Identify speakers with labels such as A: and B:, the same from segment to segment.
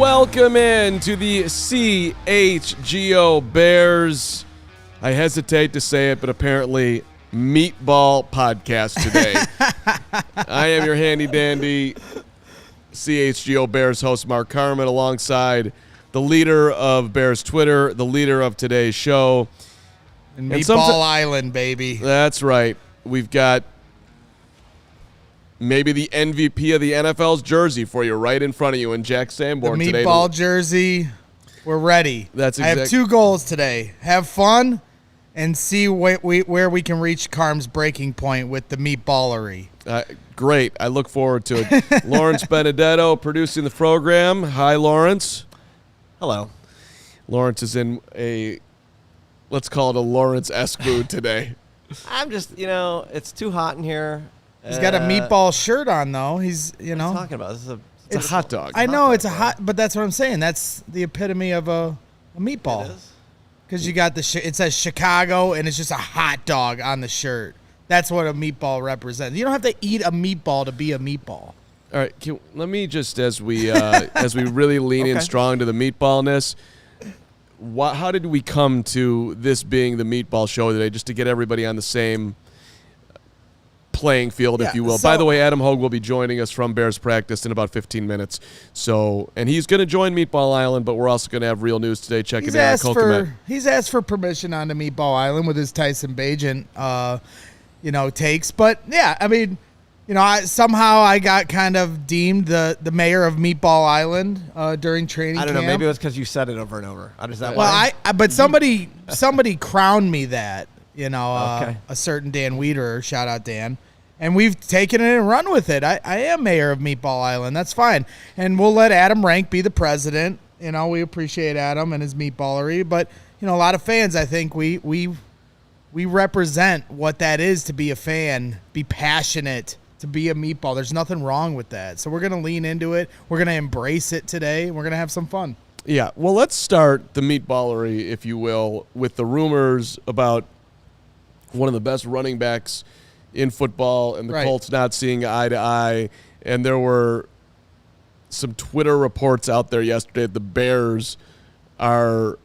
A: welcome in to the CHGO Bears. I hesitate to say it, but apparently Meatball Podcast today. I am your handy dandy CHGO Bears host, Mark Carman, alongside the leader of Bears Twitter, the leader of today's show.
B: And Meatball Island, baby.
A: That's right. We've got maybe the MVP of the NFL's jersey for you right in front of you in Jack Sanborn
B: the
A: today.
B: Meatball jersey. We're ready.
A: That's
B: I have two goals today. Have fun and see where we can reach Carm's breaking point with the meatballery.
A: Great. I look forward to it. Lawrence Benedetto producing the program. Hi, Lawrence.
C: Hello.
A: Lawrence is in let's call it a Lawrence-esque mood today.
C: I'm just, it's too hot in here.
B: He's got a meatball shirt on, though. He's,
C: What are you talking about?
A: It's a hot dog.
B: I know it's a hot, but that's what I'm saying. That's the epitome of a meatball.
C: It is?
B: Because you got it says Chicago, and it's just a hot dog on the shirt. That's what a meatball represents. You don't have to eat a meatball to be a meatball.
A: All right, let me just, as we really lean in strong to the meatballness, how did we come to this being the meatball show today, just to get everybody on the same playing field, if you will? By the way, Adam Hoge will be joining us from Bears practice in about 15 minutes. And he's going to join Meatball Island, but we're also going to have real news today. Check it out. Cole Kmet.
B: He's asked for permission on the Meatball Island with his Tyson Bagent, takes. But yeah, I mean, somehow I got kind of deemed the mayor of Meatball Island during training camp.
C: I don't know. Maybe it was because you said it over and over.
B: But somebody crowned me that.
C: Okay.
B: A certain Dan Weeder, shout out Dan, and we've taken it and run with it. I am mayor of Meatball Island. That's fine, and we'll let Adam Rank be the president. We appreciate Adam and his meatballery, but a lot of fans, I think we represent what that is to be a fan, be passionate, to be a meatball. There's nothing wrong with that. So we're gonna lean into it. We're gonna embrace it today. And we're gonna have some fun.
A: Yeah. Well, let's start the meatballery, if you will, with the rumors about one of the best running backs in football and the Colts not seeing eye to eye. And there were some Twitter reports out there yesterday that the Bears are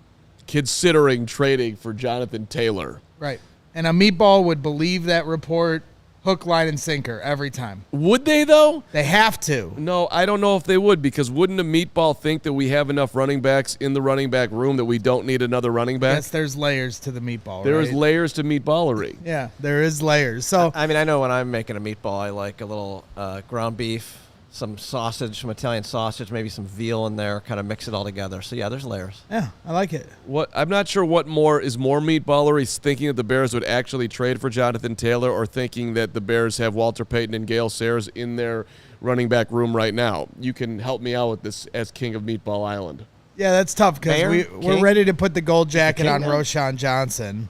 A: considering trading for Jonathan Taylor.
B: Right. And a meatball would believe that report hook, line, and sinker every time.
A: Would they, though?
B: They have to.
A: No, I don't know if they would, because wouldn't a meatball think that we have enough running backs in the running back room that we don't need another running back?
B: Yes, there's layers to the meatball,
A: There is layers to meatballery.
B: Yeah, there is layers. So
C: I mean, I know when I'm making a meatball, I like a little ground beef, some sausage, some Italian sausage, maybe some veal in there, kind of mix it all together. So, yeah, there's layers.
B: Yeah, I like it.
A: I'm not sure what is more meatballery, thinking that the Bears would actually trade for Jonathan Taylor or thinking that the Bears have Walter Payton and Gale Sayers in their running back room right now. You can help me out with this as king of Meatball Island.
B: Yeah, that's tough because we're ready to put the gold jacket on Roshan Johnson.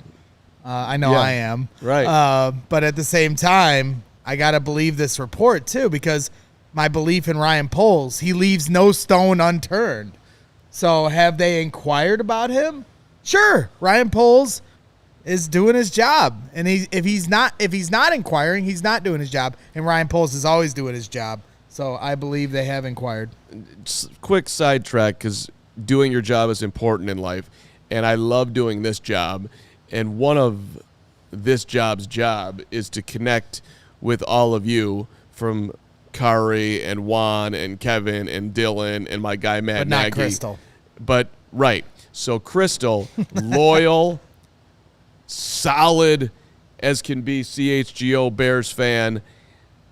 B: I know I am.
A: Right.
B: But at the same time, I got to believe this report, too, because my belief in Ryan Poles, he leaves no stone unturned. So have they inquired about him? Sure, Ryan Poles is doing his job, and if he's not inquiring, he's not doing his job. And Ryan Poles is always doing his job. So I believe they have inquired.
A: Just quick sidetrack, because doing your job is important in life, and I love doing this job. And one of this job's job is to connect with all of you from Kari and Juan and Kevin and Dylan and my guy Matt Nagy.
B: But not Crystal.
A: But, right. So Crystal, loyal, solid as can be CHGO Bears fan.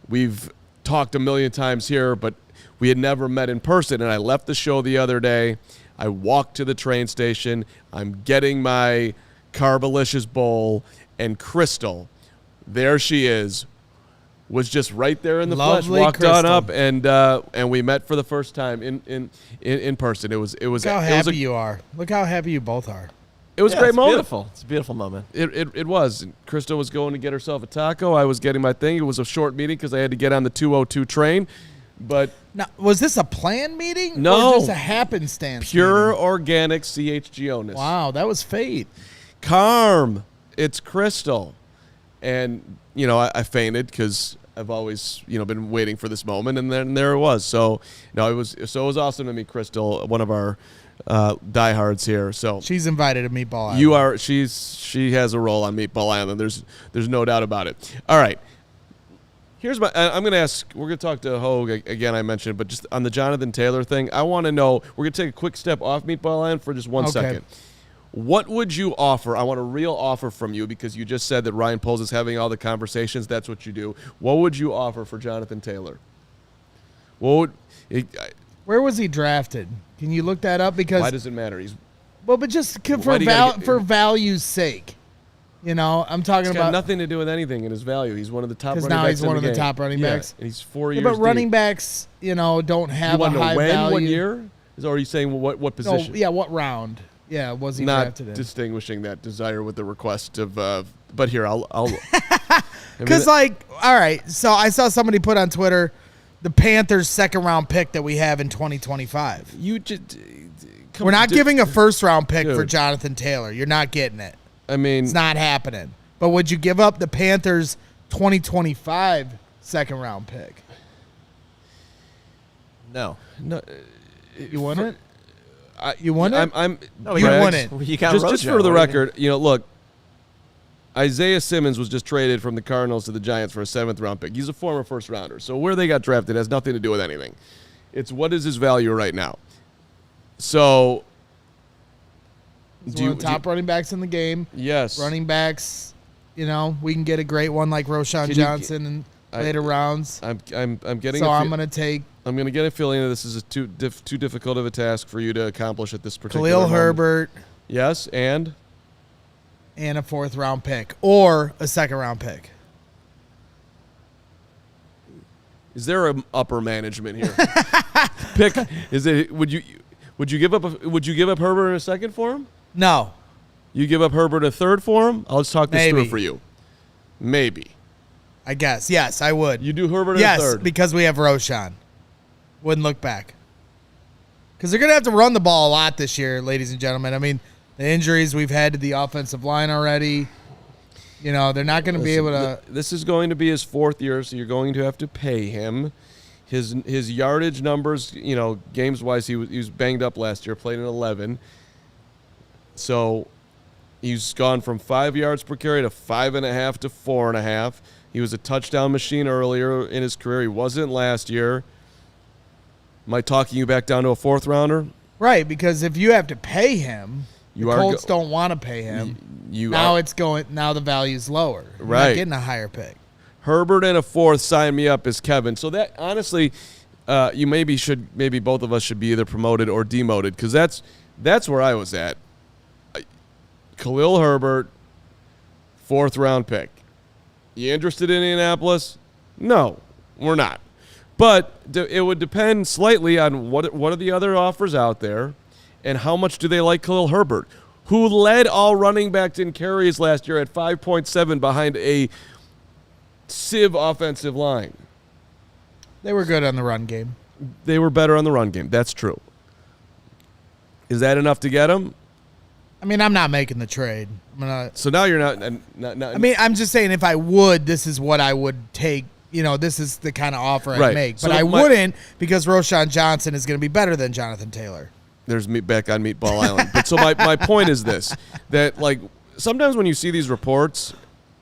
A: We've talked a million times here, but we had never met in person. And I left the show the other day. I walked to the train station. I'm getting my Carbalicious bowl. And Crystal, there she is, was just right there in the flesh. Walked
B: Crystal
A: on up, and we met for the first time in person. It was.
B: Look how happy you are. Look how happy you both are.
A: It was a great moment.
C: Beautiful. It's a beautiful moment.
A: It was. Crystal was going to get herself a taco. I was getting my thing. It was a short meeting because I had to get on the 202 train. But
B: now, was this a planned meeting?
A: No.
B: Or just a happenstance
A: pure
B: meeting?
A: organic CHGO-ness.
B: Wow, that was fate.
A: Carm, it's Crystal. And, I fainted because I've always, been waiting for this moment, and then there it was. So, no, it was awesome to meet Crystal, one of our diehards here. So
B: she's invited to Meatball Island.
A: you are. She has a role on Meatball Island. There's no doubt about it. All right. I'm going to ask. We're going to talk to Hoge again. I mentioned, but just on the Jonathan Taylor thing, I want to know. We're going to take a quick step off Meatball Island for just 1 second. What would you offer? I want a real offer from you because you just said that Ryan Poles is having all the conversations. That's what you do. What would you offer for Jonathan Taylor? Where
B: was he drafted? Can you look that up? Because
A: why does it matter?
B: but just for value's sake, I'm talking
A: it's
B: about
A: got nothing to do with anything in his value. He's one of the top running backs.
B: Now he's
A: in
B: one
A: the
B: of the
A: game.
B: top running backs.
A: And he's 4 years.
B: But running
A: deep.
B: backs, don't have
A: you
B: a high value.
A: What year? Or are you saying what position?
B: No, yeah, what round? Yeah, was he
A: not
B: drafted in?
A: distinguishing that desire with the request of. But here, I'll.
B: Because all right. So I saw somebody put on Twitter, the Panthers' second-round pick that we have in 2025. We're not giving a first-round pick for Jonathan Taylor. You're not getting it.
A: I mean,
B: it's not happening. But would you give up the Panthers' 2025 second-round pick?
C: No.
B: You want it? You want it?
C: You
B: want it.
C: You got
A: just for the record, look, Isaiah Simmons was just traded from the Cardinals to the Giants for a 7th-round pick. He's a former first-rounder. So where they got drafted has nothing to do with anything. It's what is his value right now. So
B: he's one of the top running backs in the game.
A: Yes.
B: Running backs, we can get a great one like Roshan Johnson in later rounds.
A: I'm getting.
B: So I'm going to
A: get a feeling that this is too difficult of a task for you to accomplish at this particular
B: Khalil
A: moment.
B: Herbert.
A: Yes, and
B: a 4th-round pick or a 2nd-round pick.
A: Is there an upper management here? Pick is it? Would you give up Herbert in a 2nd for him?
B: No.
A: You give up Herbert a 3rd for him? I'll just talk this through for you. Maybe.
B: I guess. Yes, I would.
A: You do Herbert in a 3rd?
B: Yes, because we have Roshan. Wouldn't look back. Because they're going to have to run the ball a lot this year, ladies and gentlemen. I mean, the injuries we've had to the offensive line already. They're not going to be able to.
A: This is going to be his 4th year, so you're going to have to pay him. His yardage numbers, games-wise, he was banged up last year, played in 11. So he's gone from 5 yards per carry to 5.5 to 4.5. He was a touchdown machine earlier in his career. He wasn't last year. Am I talking you back down to a 4th-rounder?
B: Right, because if you have to pay him, the Colts don't want to pay him. Now the value's lower. You're not getting a higher pick.
A: Herbert and a 4th, sign me up as Kevin. So that honestly, you maybe both of us should be either promoted or demoted because that's where I was at. Khalil Herbert, 4th-round pick. You interested in Indianapolis? No, we're not. But it would depend slightly on what are the other offers out there and how much do they like Khalil Herbert, who led all running backs in carries last year at 5.7 behind a sieve offensive line.
B: They were good on the run game.
A: They were better on the run game. That's true. Is that enough to get him?
B: I mean, I'm not making the trade.
A: So now you're not.
B: I mean, I'm just saying if I would, this is what I would take. This is the kind of offer I'd make. But I wouldn't because Roshan Johnson is going to be better than Jonathan Taylor.
A: There's me back on Meatball Island. But so my point is this, that sometimes when you see these reports,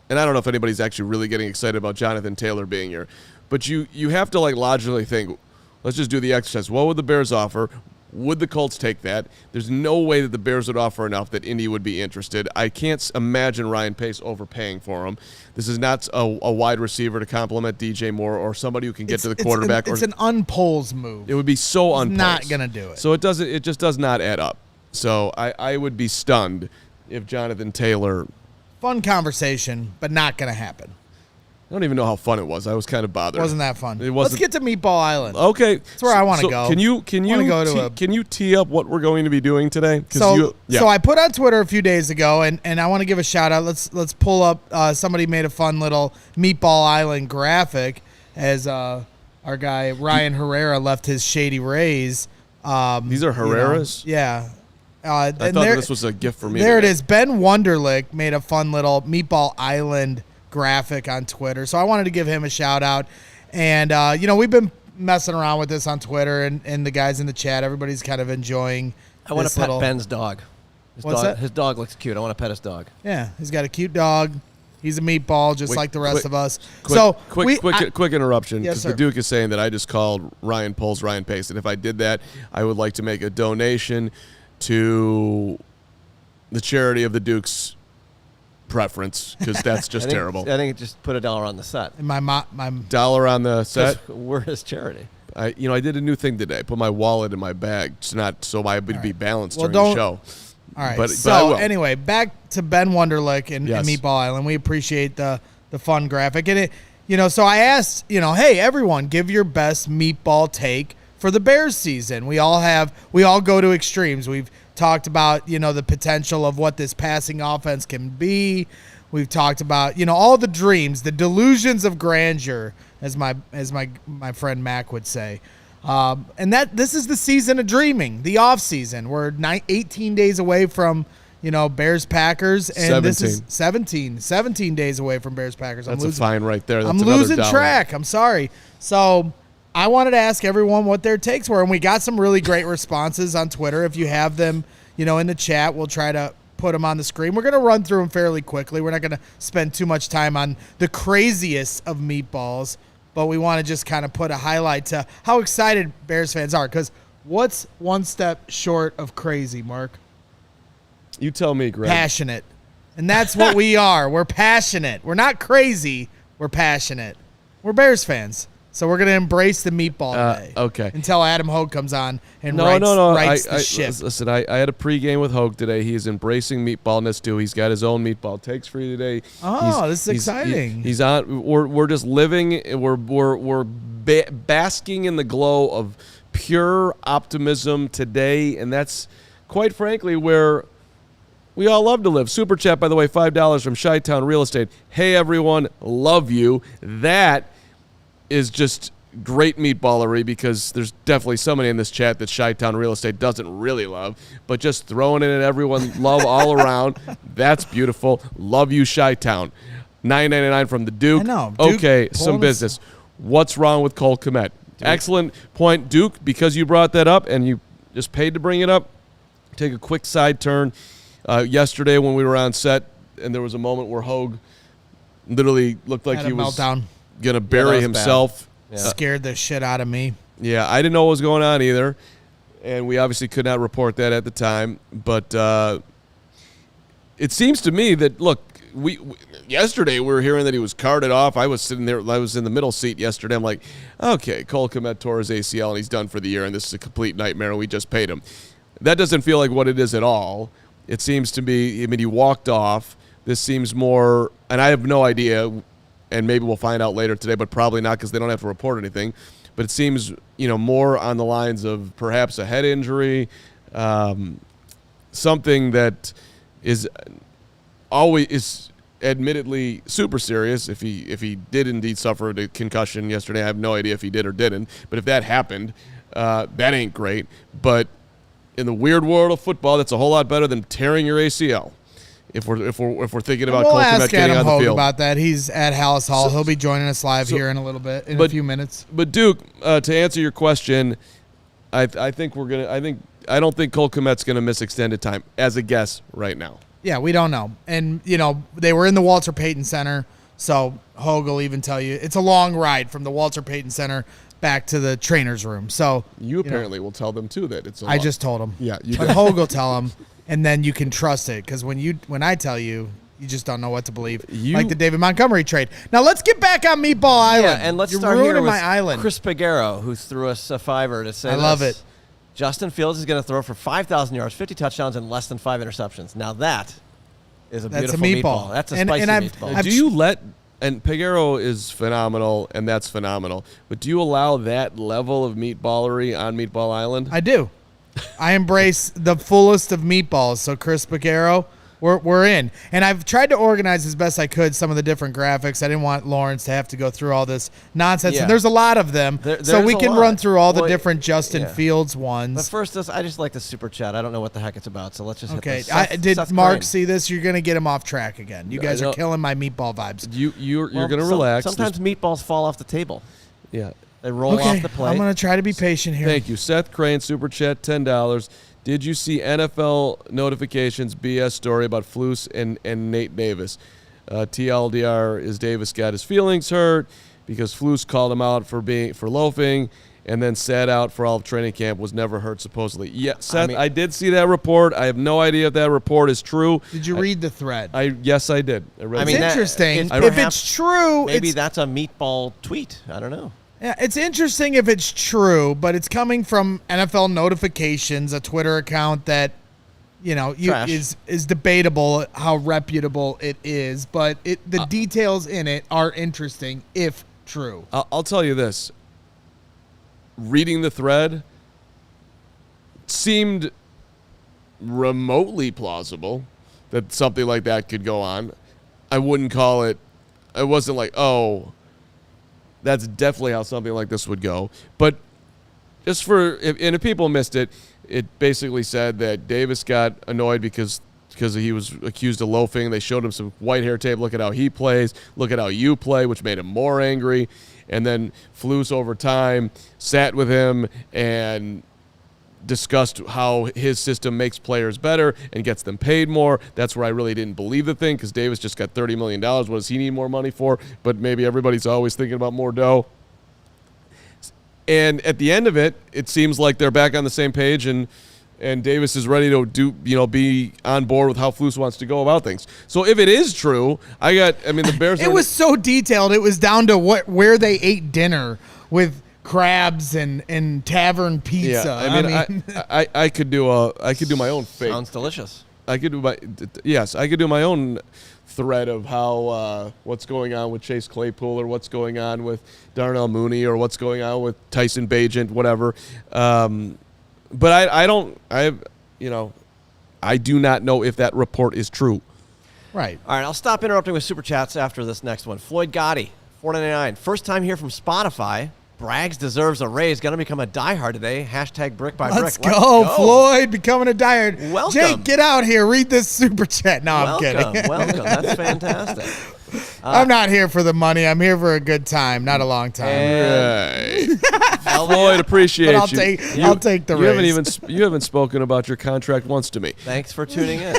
A: and I don't know if anybody's actually really getting excited about Jonathan Taylor being here, but you have to logically think, let's just do the exercise. What would the Bears offer? Would the Colts take that? There's no way that the Bears would offer enough that Indy would be interested. I can't imagine Ryan Pace overpaying for him. This is not a wide receiver to complement DJ Moore or somebody who can get to the quarterback.
B: It's an unpolls move.
A: It would be so unpolls.
B: Not going to do it.
A: So it just does not add up. So I would be stunned if Jonathan Taylor.
B: Fun conversation, but not going to happen.
A: I don't even know how fun it was. I was kind of bothered.
B: Wasn't that fun?
A: It wasn't.
B: Let's get to Meatball Island.
A: Okay,
B: that's where I want to go.
A: Can you tee up what we're going to be doing today?
B: So I put on Twitter a few days ago, and I want to give a shout out. Let's pull up. Somebody made a fun little Meatball Island graphic as our guy Ryan Herrera left his Shady Rays.
A: These are Herreras.
B: Yeah.
A: I thought this was a gift for me.
B: There it is. Ben Wunderlich made a fun little Meatball Island graphic on Twitter. So I wanted to give him a shout out. And, we've been messing around with this on Twitter and the guys in the chat. Everybody's kind of enjoying
C: I want to pet Ben's dog.
B: What's that?
C: His dog looks cute. I want to pet his dog.
B: Yeah, he's got a cute dog. He's a meatball, just like the rest of us.
A: Quick interruption.
B: Yes,
A: Because
B: sir.
A: the Duke is saying that I just called Ryan Poles Ryan Pace. And if I did that, I would like to make a donation to the charity of the Duke's preference, because that's just terrible.
C: I think just put $1 on the set.
B: And my
A: $1 on the set.
C: We're his charity.
A: I did a new thing today. I put my wallet in my bag, so I would be balanced during
B: don't-
A: the show.
B: All right.
A: But
B: So
A: I will.
B: anyway, back to Ben Wonderlick and
A: Yes.
B: Meatball Island. We appreciate the fun graphic. And so I asked, hey, everyone, give your best meatball take for the Bears season. We all go to extremes. We've talked about, the potential of what this passing offense can be. We've talked about, all the dreams, the delusions of grandeur, as my friend Mac would say. And this is the season of dreaming, the off season. We're 18 days away from, Bears Packers, and this is 17 days away from Bears Packers.
A: That's a fine right there. That's
B: I'm
A: another
B: losing
A: $1.
B: track. I'm sorry. So I wanted to ask everyone what their takes were, and we got some really great responses on Twitter. If you have them, in the chat, we'll try to put them on the screen. We're going to run through them fairly quickly. We're not going to spend too much time on the craziest of meatballs, but we want to just kind of put a highlight to how excited Bears fans are, because what's one step short of crazy, Mark?
A: You tell me, Greg.
B: Passionate. And that's what we are. We're passionate. We're not crazy. We're passionate. We're Bears fans. So we're going to embrace the meatball today.
A: Okay.
B: Until Adam Hoge comes on and
A: No.
B: writes the ship.
A: Listen, I had a pregame with Hoge today. He's embracing meatballness too. He's got his own meatball takes for you today.
B: Oh, this is exciting.
A: He's on. We're just living. We're basking in the glow of pure optimism today, and that's quite frankly where we all love to live. Super chat, by the way, $5 from Chi-Town Real Estate. Hey everyone, love you. That is just great meatballery, because there's definitely somebody in this chat that Chi-Town Real Estate doesn't really love, but just throwing it at everyone, love all around. That's beautiful. Love you, Chi-Town. $9.99 from the Duke.
B: I know. Duke
A: okay, some business. What's wrong with Cole Kmet? Excellent point, Duke, because you brought that up and you just paid to bring it up. Take a quick side turn. Yesterday when we were on set, and there was a moment where Hoge literally looked like he was
B: meltdown.
A: going to bury himself.
C: Yeah.
B: Scared the shit out of me.
A: Yeah, I didn't know what was going on either, and we obviously could not report that at the time. But it seems to me that, look, yesterday we were hearing that he was carted off. I was sitting there. I was in the middle seat yesterday. I'm like, okay, Cole Kmet tore his ACL, and he's done for the year, and this is a complete nightmare, and we just paid him. That doesn't feel like what it is at all. It seems to be, he walked off. This seems more, and I have no idea, and maybe we'll find out later today, but probably not, because they don't have to report anything. But it seems, more on the lines of perhaps a head injury, something that is admittedly super serious. If he did indeed suffer a concussion yesterday, I have no idea if he did or didn't. But if that happened, that ain't great. But in the weird world of football, that's a whole lot better than tearing your ACL. If we're thinking about Cole Kmet getting on the field,
B: about that. He's at Halas Hall. He'll be joining us live here in a little bit, in a few minutes.
A: But Duke, to answer your question, I don't think Cole Kmet's gonna miss extended time as a guess right now.
B: Yeah, we don't know. And, they were in the Walter Payton Center, so Hoge will even tell you it's a long ride from the Walter Payton Center back to the trainer's room. So
A: you apparently will tell them, too, that it's a
B: I just told him.
A: Yeah.
B: But Hoge will tell him, and then you can trust it, because when I tell you, you just don't know what to believe. Like the David Montgomery trade. Now, let's get back on Meatball Island.
C: Yeah, and let's
B: You're
C: start here
B: ruining
C: with
B: my island.
C: Chris Pagero, who threw us a $5 to say
B: I love it.
C: Justin Fields is going to throw for 5,000 yards, 50 touchdowns, and less than 5 interceptions. Now that is a beautiful meatball. That's a spicy meatball.
A: Do you and Pagero is phenomenal, and that's phenomenal, but do you allow that level of meatballery on Meatball Island?
B: I do. I embrace the fullest of meatballs. So, Chris Pagero, we're in. And I've tried to organize as best I could some of the different graphics. I didn't want Lawrence to have to go through all this nonsense.
C: Yeah.
B: And there's a lot of them. So we can run through all the different Justin Fields ones.
C: But first, I just like the super chat. I don't know what the heck it's about, so let's just hit this.
B: Did Mark see this? You're going to get him off track again. You guys are killing my meatball vibes.
A: You're going to relax.
C: Sometimes meatballs fall off the table.
A: Yeah.
C: They roll off the plate.
B: I'm going to try to be patient here.
A: Thank you. Seth Crane, super chat, $10. Did you see NFL notifications BS story about Flus and Nate Davis? TLDR is Davis got his feelings hurt because Flus called him out for loafing and then sat out for all of training camp, was never hurt supposedly. Yeah, Seth, I did see that report. I have no idea if that report is true.
B: Did you read the thread?
A: Yes, I did.
B: It's interesting. If it's true,
C: maybe that's a meatball tweet. I don't know.
B: Yeah, it's interesting if it's true, but it's coming from NFL Notifications, a Twitter account that, is debatable how reputable it is, but the details in it are interesting if true.
A: I'll tell you this. Reading the thread seemed remotely plausible that something like that could go on. I wouldn't call it. It wasn't like, oh, that's definitely how something like this would go. But just if people missed it, it basically said that Davis got annoyed because he was accused of loafing. They showed him some white hair tape. Look at how he plays. Look at how you play, which made him more angry. And then Flus over time sat with him and discussed how his system makes players better and gets them paid more. That's where I really didn't believe the thing, because Davis just got $30 million. What does he need more money for? But maybe everybody's always thinking about more dough. And at the end of it, it seems like they're back on the same page, and Davis is ready to be on board with how Flus wants to go about things. So if it is true, the Bears.
B: It was so detailed. It was down to where they ate dinner with crabs and tavern pizza.
A: Yeah, I could do my own fake.
C: Sounds delicious.
A: I could do my own thread of how what's going on with Chase Claypool, or what's going on with Darnell Mooney, or what's going on with Tyson Bagent, whatever. But I do not know if that report is true.
B: Right.
C: All right, I'll stop interrupting with super chats after this next one. Floyd Gotti, $4.99. First time here from Spotify. Braggs deserves a raise. Going to become a diehard today. Hashtag brick by brick.
B: Let's go, Floyd, becoming a diehard.
C: Welcome.
B: Jake, get out here. Read this super chat. No, I'm kidding.
C: Welcome. That's fantastic.
B: I'm not here for the money. I'm here for a good time, not a long time.
A: Floyd, appreciate you.
B: I'll take the raise.
A: You haven't spoken about your contract once to me.
C: Thanks for tuning in.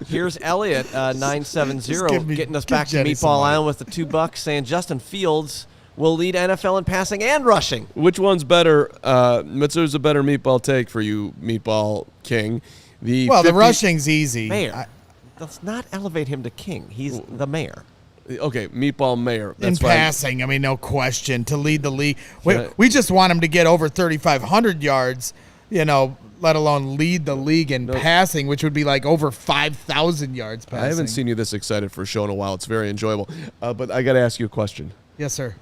C: Here's Elliot 970 getting us back to Meatball Island with the $2, saying Justin Fields will lead NFL in passing and rushing.
A: Which one's better? There's a better meatball take for you, Meatball King.
B: The rushing's easy.
C: Mayor. Let's not elevate him to king. He's the mayor.
A: Okay, Meatball Mayor.
B: That's in passing, no question, to lead the league. We just want him to get over 3,500 yards, let alone lead the league in passing, which would be like over 5,000 yards passing.
A: I haven't seen you this excited for a show in a while. It's very enjoyable. But I got to ask you a question.
B: Yes, sir.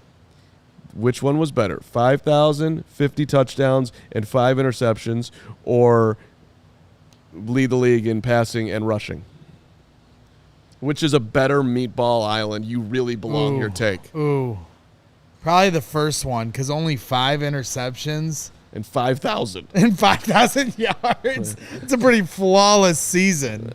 A: Which one was better, 5,000, 50 touchdowns, and 5 interceptions, or lead the league in passing and rushing? Which is a better Meatball Island? You really belong here take.
B: Probably the first one, because only 5 interceptions.
A: And 5,000.
B: And 5,000 yards. It's a pretty flawless season.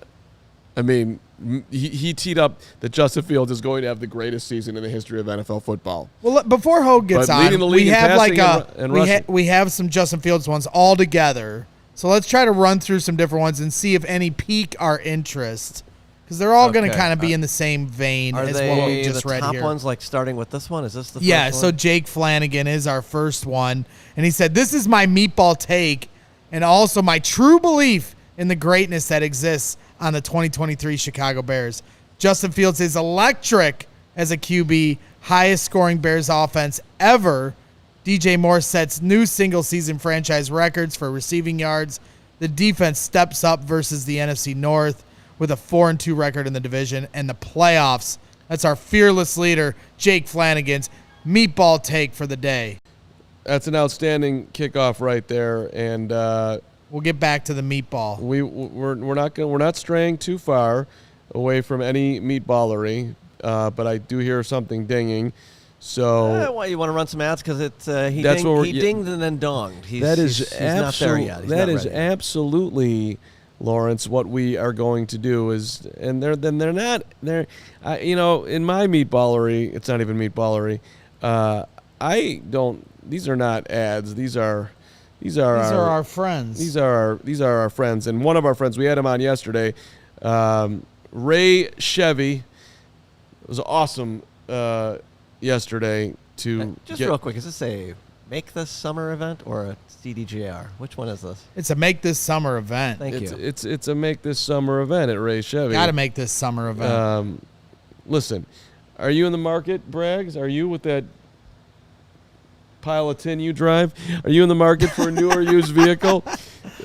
B: He
A: teed up that Justin Fields is going to have the greatest season in the history of NFL football.
B: Well, before Hoge gets on, we have we have some Justin Fields ones all together. So let's try to run through some different ones and see if any pique our interest, because they're all going to kind of be in the same vein as what we just read here.
C: Are they the top ones, like starting with this one? Is this the first one?
B: Yeah, so Jake Flanagan is our first one. And he said, this is my meatball take and also my true belief in the greatness that exists on the 2023 Chicago Bears. Justin Fields is electric as a QB, highest scoring Bears offense ever. DJ Moore sets new single-season franchise records for receiving yards. The defense steps up versus the NFC North with a 4-2 record in the division and the playoffs. That's our fearless leader, Jake Flanagan's meatball take for the day.
A: That's an outstanding kickoff right there. And
B: We'll get back to the meatball.
A: We're not straying too far away from any meatballery, but I do hear something dinging. So
C: why you want to run some ads? Because he dinged and then donged. He's not there yet.
A: That is absolutely, Lawrence, what we are going to do is, and they're not in my meatballery. It's not even meatballery. These are not ads. These are
B: our friends.
A: These are our friends, and one of our friends, we had him on yesterday, Ray Chevy. It was awesome yesterday to
C: real quick. Is this a Make This Summer event or a CDJR? Which one is this?
B: It's a Make This Summer event.
C: Thank you.
A: It's a Make This Summer event at Ray Chevy.
B: Got to make this summer event.
A: Listen, are you in the market, Braggs? Are you with that pile of tin you drive? Are you in the market for a new or used vehicle?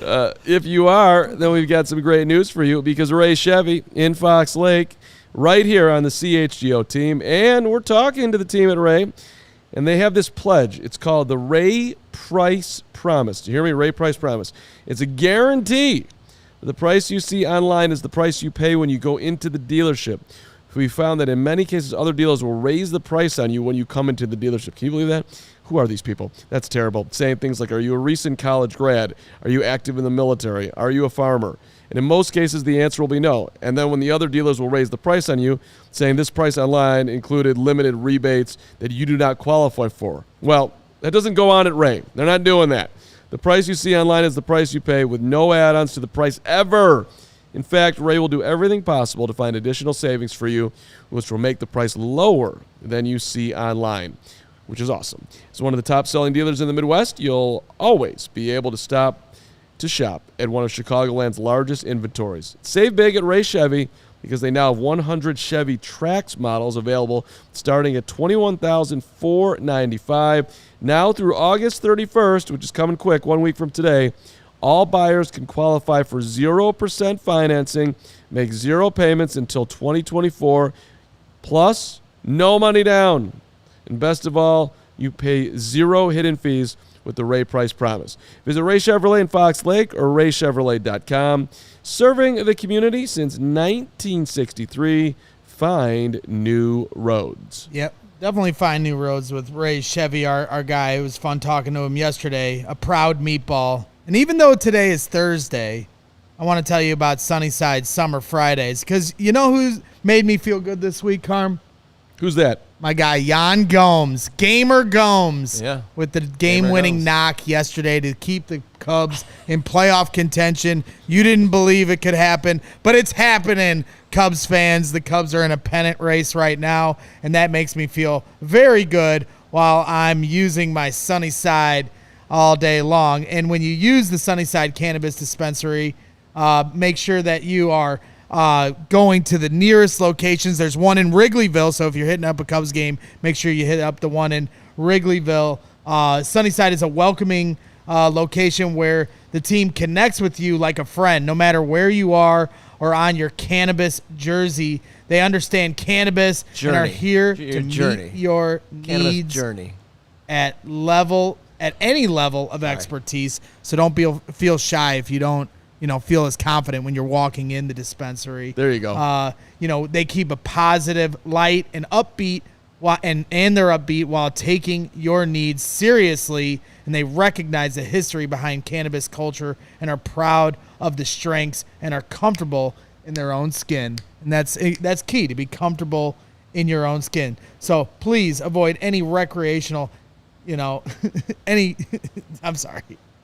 A: If you are, then we've got some great news for you, because Ray Chevy in Fox Lake, right here on the CHGO team, and we're talking to the team at Ray, and they have this pledge. It's called the Ray Price Promise. Do you hear me? Ray Price Promise. It's a guarantee. The price you see online is the price you pay when you go into the dealership. We found that in many cases, other dealers will raise the price on you when you come into the dealership. Can you believe that? Who are these people? That's terrible. Saying things like, are you a recent college grad? Are you active in the military? Are you a farmer? And in most cases, the answer will be no. And then when the other dealers will raise the price on you, saying this price online included limited rebates that you do not qualify for. Well, that doesn't go on at Ray. They're not doing that. The price you see online is the price you pay, with no add-ons to the price ever. In fact, Ray will do everything possible to find additional savings for you, which will make the price lower than you see online, which is awesome. As one of the top-selling dealers in the Midwest, you'll always be able to stop to shop at one of Chicagoland's largest inventories. Save big at Ray Chevy, because they now have 100 Chevy Trax models available starting at $21,495. Now through August 31st, which is coming quick, 1 week from today, all buyers can qualify for 0% financing, make 0 payments until 2024, plus no money down. And best of all, you pay 0 hidden fees with the Ray Price Promise. Visit Ray Chevrolet in Fox Lake or raychevrolet.com. Serving the community since 1963. Find new roads.
B: Yep, definitely find new roads with Ray Chevy, our guy. It was fun talking to him yesterday. A proud meatball. And even though today is Thursday, I want to tell you about Sunnyside Summer Fridays, because you know who's made me feel good this week, Carm?
A: Who's that?
B: My guy, Jan Gomes, Gamer Gomes, with the game-winning knock yesterday to keep the Cubs in playoff contention. You didn't believe it could happen, but it's happening, Cubs fans. The Cubs are in a pennant race right now, and that makes me feel very good while I'm using my Sunnyside all day long. And when you use the Sunnyside Cannabis Dispensary, make sure that you are going to the nearest locations. There's one in Wrigleyville, so if you're hitting up a Cubs game, make sure you hit up the one in Wrigleyville. Sunnyside is a welcoming location where the team connects with you like a friend, no matter where you are or on your cannabis jersey. They understand cannabis and are here to meet your needs at any level of expertise. So don't feel shy if you don't feel as confident when you're walking in the dispensary.
A: There you go.
B: They keep a positive, light, and upbeat, and they're upbeat while taking your needs seriously, and they recognize the history behind cannabis culture and are proud of the strengths and are comfortable in their own skin. And that's key, to be comfortable in your own skin. So please avoid any recreational, I'm sorry.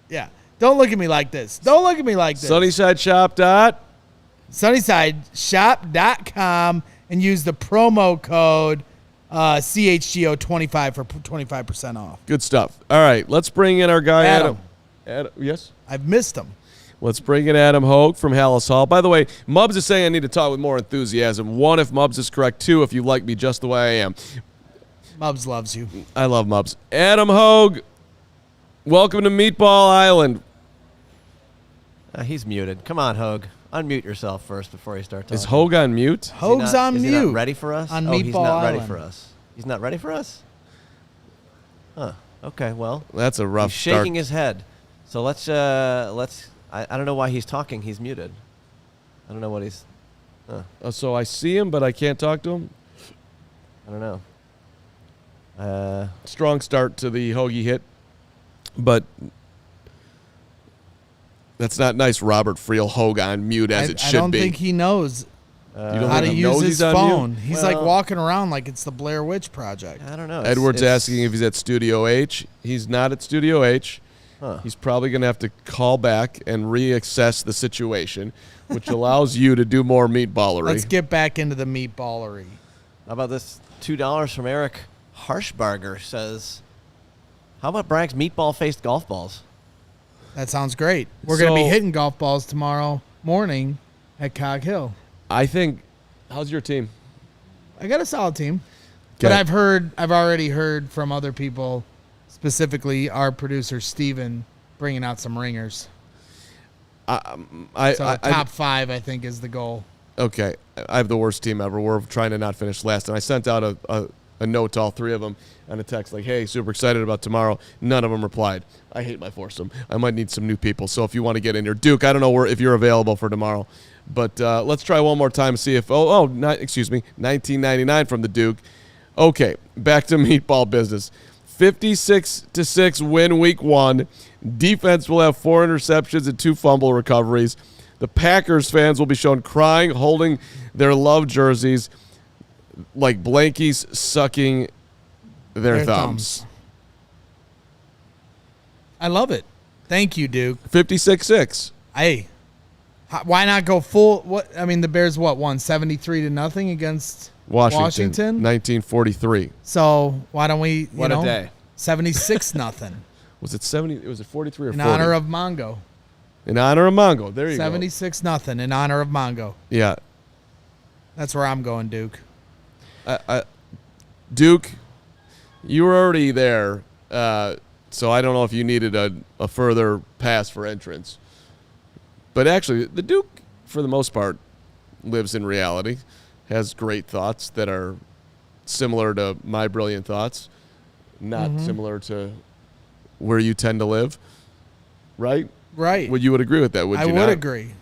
B: Yeah. Don't look at me like this. SunnysideShop.com and use the promo code CHGO25 for 25% off.
A: Good stuff. All right, let's bring in our guy, Adam. Yes?
B: I've missed him.
A: Let's bring in Adam Hoge from Halas Hall. By the way, Mubs is saying I need to talk with more enthusiasm. 1, if Mubs is correct. 2, if you like me just the way I am.
B: Mubs loves you.
A: I love Mubs. Adam Hoge, welcome to Meatball Island.
C: He's muted. Come on, Hoge. Unmute yourself first before you start talking.
A: Is Hoge on mute?
B: Hoge's on mute.
C: Is he not ready for us?
B: On Meatball
C: he's not
B: Island.
C: ready for us. He's not ready for us? Huh. Okay, well.
A: That's a rough
C: He's shaking
A: start.
C: his head. So let's I don't know why he's talking. He's muted. I don't know what he's...
A: So I see him, but I can't talk to him?
C: I don't know.
A: Strong start to the Hoge hit, but that's not nice. Robert Friel Hoge on mute as it should be.
B: I don't think he knows how to use his phone. He's like walking around like it's the Blair Witch Project.
C: I don't know.
A: Edward's asking if he's at Studio H. He's not at Studio H.
C: Huh.
A: He's probably going to have to call back and reassess the situation, which allows you to do more meatballery.
B: Let's get back into the meatballery.
C: How about this? $2 from Eric Harshbarger says, how about Bragg's meatball-faced golf balls?
B: That sounds great. We're going to be hitting golf balls tomorrow morning at Cog Hill.
A: I think, how's your team?
B: I got a solid team.
A: Okay.
B: But I've already heard from other people, specifically our producer Steven, bringing out some ringers. Top 5, I think, is the goal.
A: Okay. I have the worst team ever. We're trying to not finish last. And I sent out a note to all 3 of them on a text like, hey, super excited about tomorrow. None of them replied. I hate my foursome. I might need some new people. So if you want to get in here, Duke, I don't know if you're available for tomorrow. But let's try one more time and see if, 1999 from the Duke. Okay, back to meatball business. 56-6 win week 1. Defense will have 4 interceptions and 2 fumble recoveries. The Packers fans will be shown crying, holding their love jerseys like blankies sucking their thumbs.
B: I love it. Thank you, Duke.
A: 56-6.
B: Hey, why not go full? The Bears won 73-0 against Washington,
A: 1943.
B: So why don't we?
C: What a day.
B: 76-0.
A: Was it 70? Was it 43 or 40?
B: In honor of Mongo.
A: In honor of Mongo. There you go.
B: 76-0 in honor of Mongo.
A: Yeah.
B: That's where I'm going, Duke.
A: Duke, you were already there, so I don't know if you needed a further pass for entrance. But actually, the Duke, for the most part, lives in reality, has great thoughts that are similar to my brilliant thoughts, not similar to where you tend to live, right?
B: Right.
A: You would agree with that, would you not?
B: I would agree.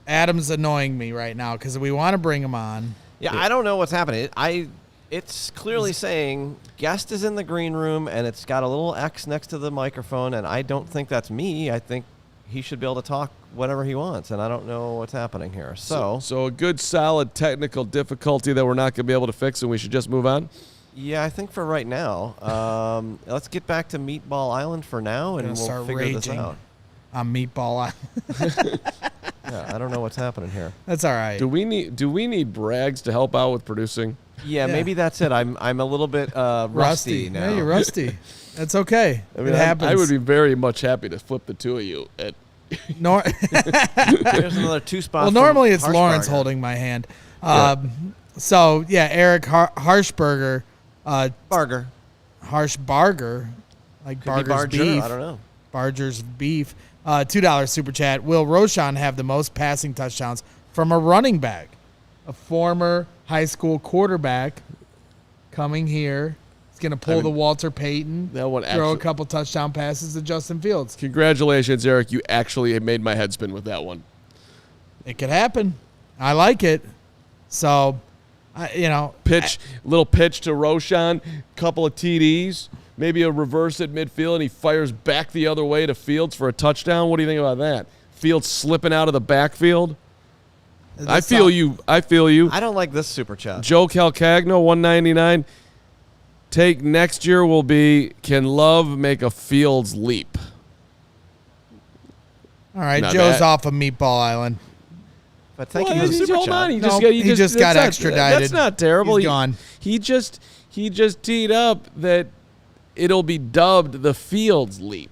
B: Adam's annoying me right now because we want to bring him on.
C: Yeah, I don't know what's happening. It's clearly saying guest is in the green room, and it's got a little X next to the microphone, and I don't think that's me. I think he should be able to talk whatever he wants, and I don't know what's happening here. So
A: a good, solid technical difficulty that we're not going to be able to fix, and we should just move on?
C: Yeah, I think for right now. Let's get back to Meatball Island for now, and we'll figure this out.
B: On Meatball Island.
C: Yeah, I don't know what's happening here.
B: That's all right.
A: Do we need Braggs to help out with producing?
C: Yeah, maybe that's it. I'm a little bit rusty now.
B: Yeah, you're rusty. That's okay. It happens.
A: I would be very much happy to flip the 2 of you at.
C: There's another 2 spots.
B: Well, normally it's Lawrence holding my hand. So yeah, Eric Harshbarger. Harshbarger, like Barger's beef.
C: I don't know.
B: Barger's beef. $2 super chat. Will Roschon have the most passing touchdowns from a running back? A former high school quarterback coming here. He's going to pull the Walter Payton, throw a couple touchdown passes to Justin Fields.
A: Congratulations, Eric. You actually made my head spin with that one.
B: It could happen. I like it. So,
A: little pitch to Roschon, couple of TDs. Maybe a reverse at midfield, and he fires back the other way to Fields for a touchdown. What do you think about that? Fields slipping out of the backfield. I feel you. I
C: don't like this super chat.
A: Joe Calcagno, $1.99. Take next year will be, can Love make a Fields leap?
B: All right, Joe's off of Meatball Island.
C: But thank you for the super chat.
B: He just got extradited.
A: That's not terrible.
B: He's gone.
A: He just teed up that it'll be dubbed the Fields leap.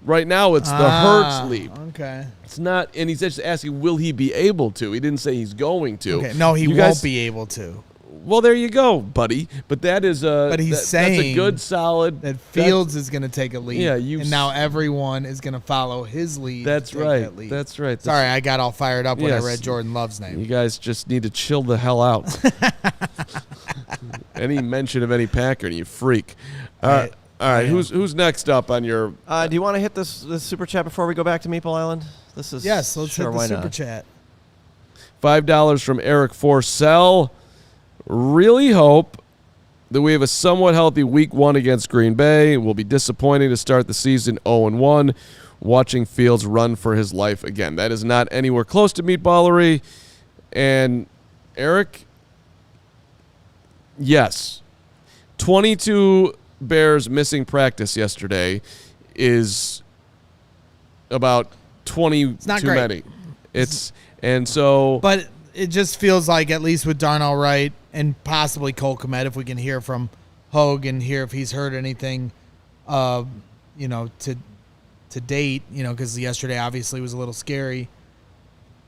A: Right now, it's the Hurts leap.
B: Okay.
A: It's not, and he's just asking, will he be able to? He didn't say he's going to.
B: Okay. No, he won't be able to.
A: Well, there you go, buddy. But that is
B: But he's saying
A: that's a good, solid.
B: That Fields is going to take a lead.
A: Yeah,
B: and now everyone is going to follow his lead.
A: That's right. That's right.
B: Sorry, I got all fired up when I read Jordan Love's name.
A: You guys just need to chill the hell out. Any mention of any Packer, and you freak. All right. Who's next up on your?
C: Do you want to hit this super chat before we go back to Meatball Island? This is
B: yes. Let's
C: sure,
B: hit the
C: why
B: super
C: not?
B: chat.
A: $5 from Eric Forsell. Really hope that we have a somewhat healthy week 1 against Green Bay. It will be disappointing to start the season 0-1, watching Fields run for his life again. That is not anywhere close to meatballery. And Eric, yes, 22 Bears missing practice yesterday is about 20
B: not
A: too
B: great.
A: many. And so,
B: But it just feels like, at least with Darnell Wright and possibly Cole Kmet, if we can hear from Hoge and hear if he's heard anything, to date, because yesterday obviously was a little scary.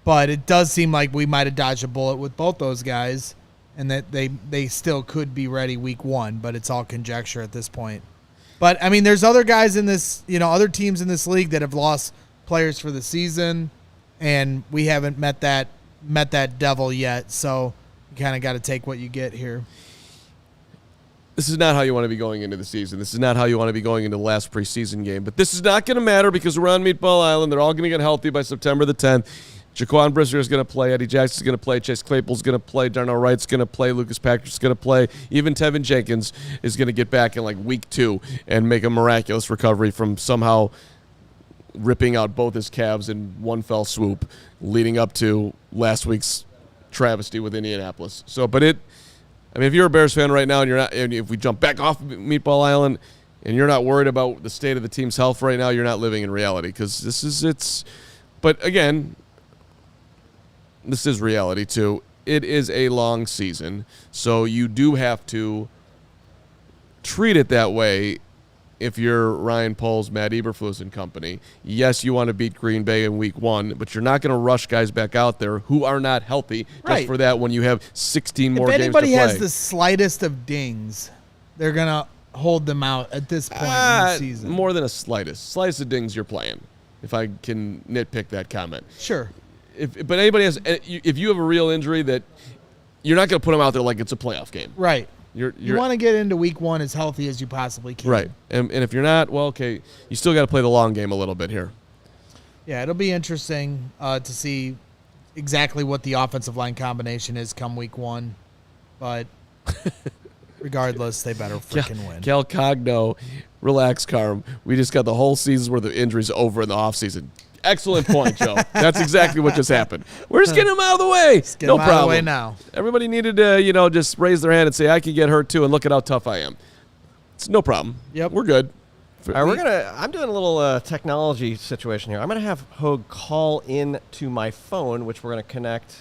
B: But it does seem like we might have dodged a bullet with both those guys, and that they still could be ready week 1, but it's all conjecture at this point. But, I mean, there's other guys in this, other teams in this league that have lost players for the season, and we haven't met that devil yet, so you kind of got to take what you get here.
A: this is not how you want to be going into the season. This is not how you want to be going into the last preseason game. But this is not going to matter because we're on Meatball Island. They're all going to get healthy by September the 10th. Jaquan Brisker is going to play. Eddie Jackson's going to play. Chase Claypool's going to play. Darnell Wright's going to play. Lucas Patrick's going to play. Even Tevin Jenkins is going to get back in like week 2 and make a miraculous recovery from somehow ripping out both his calves in one fell swoop, leading up to last week's travesty with Indianapolis. So, but if you're a Bears fan right now and you're not, and if we jump back off Meatball Island and you're not worried about the state of the team's health right now, you're not living in reality because but again, this is reality too. It is a long season, so you do have to treat it that way. If you're Ryan Poles, Matt Eberflus and company, yes, you want to beat Green Bay in week 1, but you're not going to rush guys back out there who are not healthy just for that when you have 16 more games to play.
B: If anybody has the slightest of dings, they're going to hold them out at this point in the season.
A: More than a slightest of dings you're playing, if I can nitpick that comment.
B: Sure.
A: But anybody has, if you have a real injury that you're not going to put them out there like it's a playoff game.
B: Right.
A: You
B: want to get into week 1 as healthy as you possibly can.
A: Right. And if you're not, well, okay, you still got to play the long game a little bit here.
B: Yeah, it'll be interesting to see exactly what the offensive line combination is come week 1. But regardless, they better freaking win.
A: Cal Cogno, relax, Carm. We just got the whole season's worth of injuries over in the offseason. Excellent point, Joe. That's exactly what just happened. We're just getting them out of the way. No problem. Out of the way
B: now.
A: Everybody needed to, just raise their hand and say, I can get hurt too, and look at how tough I am. It's no problem.
B: Yep.
A: We're good.
C: All right, I'm doing a little technology situation here. I'm going to have Hoge call in to my phone, which we're going to connect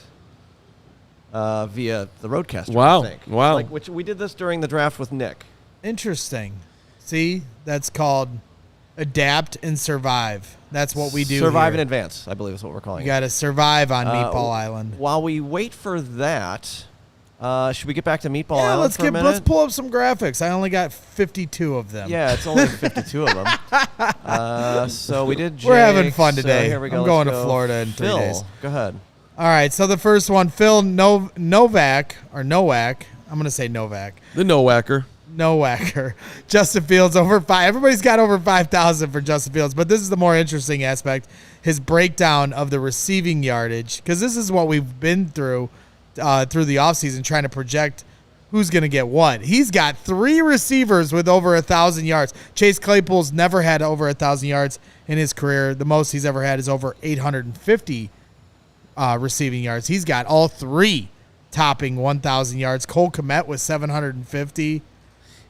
C: via the Roadcaster.
A: Wow.
C: I think.
A: Wow.
C: Which we did this during the draft with Nick.
B: Interesting. See, that's called adapt and survive. That's what we do.
C: Survive
B: here.
C: in advance, I believe is what we're calling
B: You got to survive on Meatball
C: it.
B: Island.
C: While we wait for that, should we get back to Meatball Island for a minute?
B: Let's pull up some graphics. I only got 52 of them.
C: Yeah, it's only 52 of them. So we did Jake,
B: We're having fun today.
C: So here we go.
B: I'm going to Florida in 3 days.
C: Go ahead.
B: All right, so the first one, Phil Nowak. I'm going to say Novak.
A: The no-whacker.
B: No-whacker. Justin Fields over 5. Everybody's got over 5,000 for Justin Fields, but this is the more interesting aspect, his breakdown of the receiving yardage, because this is what we've been through the offseason, trying to project who's going to get what. He's got 3 receivers with over 1,000 yards. Chase Claypool's never had over 1,000 yards in his career. The most he's ever had is over 850 receiving yards. He's got all 3 topping 1,000 yards. Cole Kmet with 750.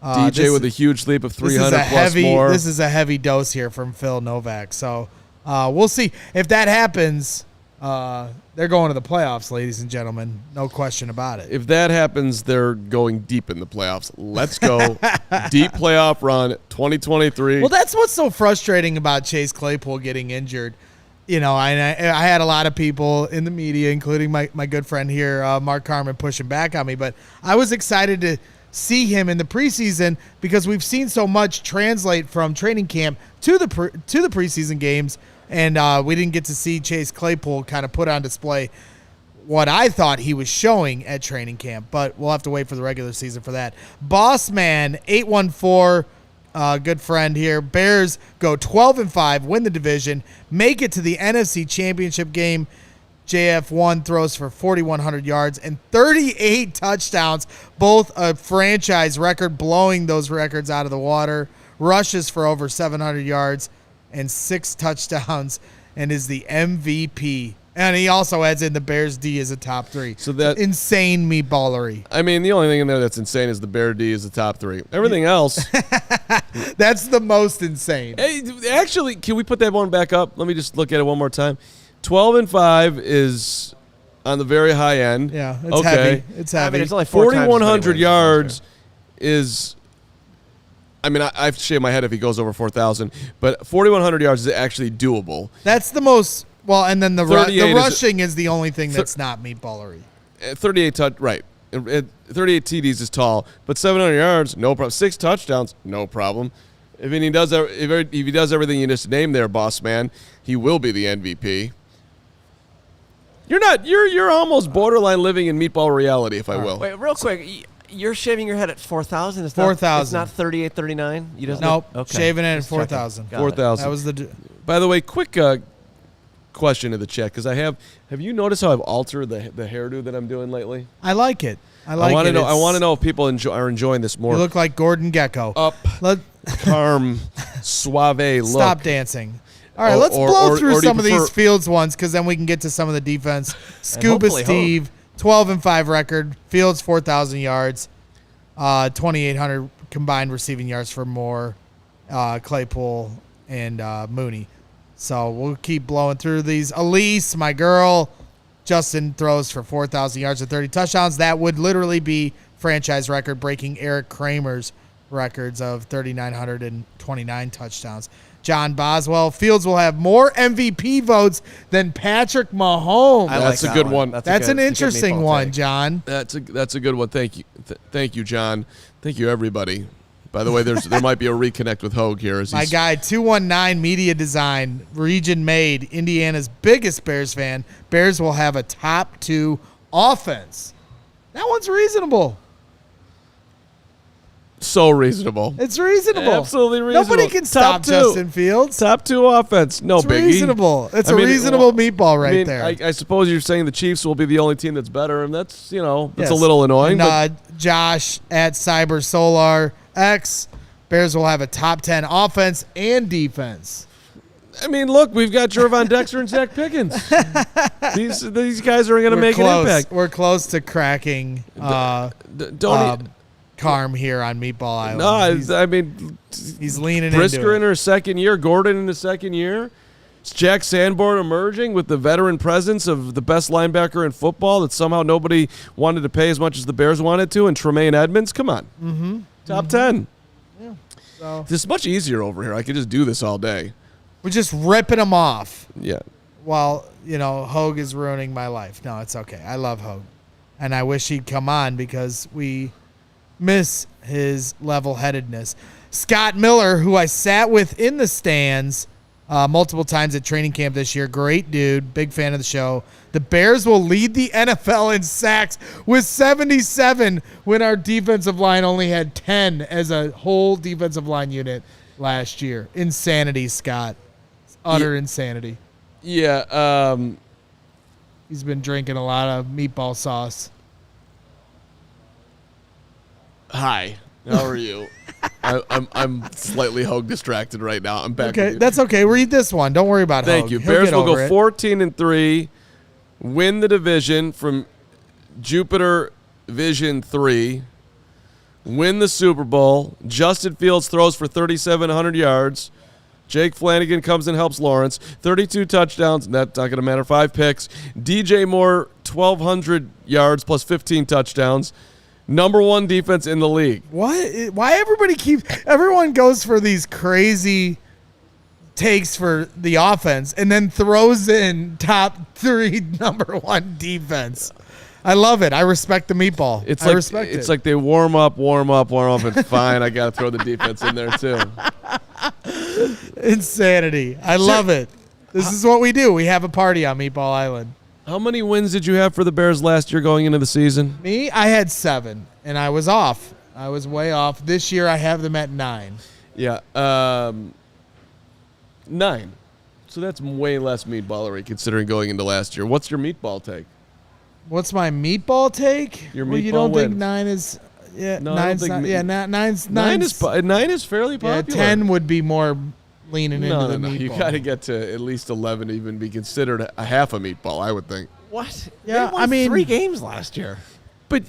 A: DJ with a huge leap of 300 plus more.
B: This is a heavy dose here from Phil Novak. So we'll see. If that happens, they're going to the playoffs, ladies and gentlemen. No question about it.
A: If that happens, they're going deep in the playoffs. Let's go. Deep playoff run, 2023.
B: Well, that's what's so frustrating about Chase Claypool getting injured. I had a lot of people in the media, including my good friend here, Mark Carman, pushing back on me. But I was excited to see him in the preseason because we've seen so much translate from training camp to the preseason games, and we didn't get to see Chase Claypool kind of put on display what I thought he was showing at training camp. But we'll have to wait for the regular season for that. Bossman 814 good friend here. Bears go 12-5, win the division, make it to the NFC Championship game. JF1 throws for 4,100 yards and 38 touchdowns, both a franchise record, blowing those records out of the water. Rushes for over 700 yards and 6 touchdowns and is the MVP. And he also adds in the Bears D as a top 3.
A: So that
B: insane meatballery.
A: I mean, the only thing in there that's insane is the Bear D is the top 3. Everything else,
B: that's the most insane.
A: Hey, actually, can we put that one back up? Let me just look at it one more time. 12-5 is on the very high end.
B: Yeah, it's heavy. It's heavy.
C: I mean, it's only 4,100
A: yards is. I mean, I've shaved my head if he goes over 4,000, but 4,100 yards is actually doable.
B: That's the most. Well, and then the rushing is the only thing that's not meatballery.
A: 38 right. 38 TDs is tall, but 700 yards, no problem. 6 touchdowns, no problem. If he does everything you just named there, boss man, he will be the MVP. You're almost borderline living in meatball reality, if I will.
C: Wait, real quick. You're shaving your head at 4,000?
B: 4,000.
C: It's not 38, 39? You just
B: Nope.
C: Okay.
B: Shaving it at 4,000.
A: 4,000.
B: That was the.
A: By the way, quick question to the chat, because have you noticed how I've altered the hairdo that I'm doing lately?
B: I like it. I
A: want to know if people are enjoying this more.
B: You look like Gordon Gecko.
A: Calm, suave look.
B: Stop dancing. All right, let's blow through some of these Fields ones, because then we can get to some of the defense. Scuba Steve, 12-5 record. Fields 4,000 yards, 2,800 combined receiving yards for Moore, Claypool, and Mooney. So we'll keep blowing through these. Elise, my girl, Justin throws for 4,000 yards and 30 touchdowns. That would literally be franchise record, breaking Eric Kramer's records of 3,929 touchdowns. John Boswell, Fields will have more MVP votes than Patrick Mahomes.
A: That's a good one.
B: That's an interesting one, John.
A: That's a good one. Thank you. Thank you, John. Thank you, everybody. By the way, there might be a reconnect with Hoge here.
B: My guy, 219 Media Design, region made, Indiana's biggest Bears fan. Bears will have a top 2 offense. That one's reasonable.
A: So reasonable.
B: It's reasonable.
A: Absolutely reasonable.
B: Nobody can stop Justin Fields.
A: Top 2 offense. No
B: it's
A: biggie.
B: Reasonable. It's a reasonable meatball right there.
A: I suppose you're saying the Chiefs will be the only team that's better, and that's a little annoying.
B: And, Josh at Cyber Solar X, Bears will have a top 10 offense and defense.
A: I mean, look, we've got Jervon Dexter and Zach Pickens. These guys are going to make an impact.
B: We're close to cracking Carm here on Meatball Island.
A: No,
B: he's leaning
A: Brisker
B: into it.
A: in her second year, Gordon in his second year. It's Jack Sanborn emerging with the veteran presence of the best linebacker in football that somehow nobody wanted to pay as much as the Bears wanted to, and Tremaine Edmonds. Come on.
B: Mm-hmm.
A: Top 10.
B: Yeah. So
A: this is much easier over here. I could just do this all day.
B: We're just ripping them off.
A: Yeah.
B: While, Hoge is ruining my life. No, it's okay. I love Hoge. And I wish he'd come on because we miss his level-headedness. Scott Miller, who I sat with in the stands multiple times at training camp this year. Great dude. Big fan of the show. The Bears will lead the NFL in sacks with 77 when our defensive line only had 10 as a whole defensive line unit last year. Insanity, Scott. Utter insanity.
A: Yeah.
B: He's been drinking a lot of meatball sauce.
A: Hi. How are you? I'm slightly Hoge distracted right now. I'm back.
B: Okay, that's okay. Read this one. Don't worry about it.
A: Thank you. Bears will go 14-3, win the division from Jupiter Vision 3, win the Super Bowl. Justin Fields throws for 3,700 yards. Jake Flanagan comes and helps Lawrence. 32 touchdowns. That's not going to matter. 5 picks. DJ Moore, 1,200 yards plus 15 touchdowns. Number 1 defense in the league.
B: What? Why everyone goes for these crazy takes for the offense and then throws in top 3 number 1 defense? I love it. I respect the meatball. I respect it.
A: It's like they warm up, and fine, I got to throw the defense in there too.
B: Insanity. I love it. This is what we do. We have a party on Meatball Island.
A: How many wins did you have for the Bears last year going into the season?
B: Me? I had 7, and I was off. I was way off. This year I have them at 9.
A: Yeah. 9. So that's way less meatballery considering going into last year. What's your meatball take?
B: What's my meatball take?
A: Your
B: well, you
A: meatball
B: don't think
A: wins.
B: 9 is? Yeah,
A: No, I don't
B: 9's
A: think
B: not.
A: me-
B: Yeah, nine's
A: 9 is fairly
B: Yeah,
A: popular.
B: 10 would be more leaning into the
A: No.
B: meatball.
A: You got to get to at least 11 to even be considered a half a meatball, I would think.
C: What?
B: Yeah,
C: They won
B: I mean-
C: 3 games last year.
A: But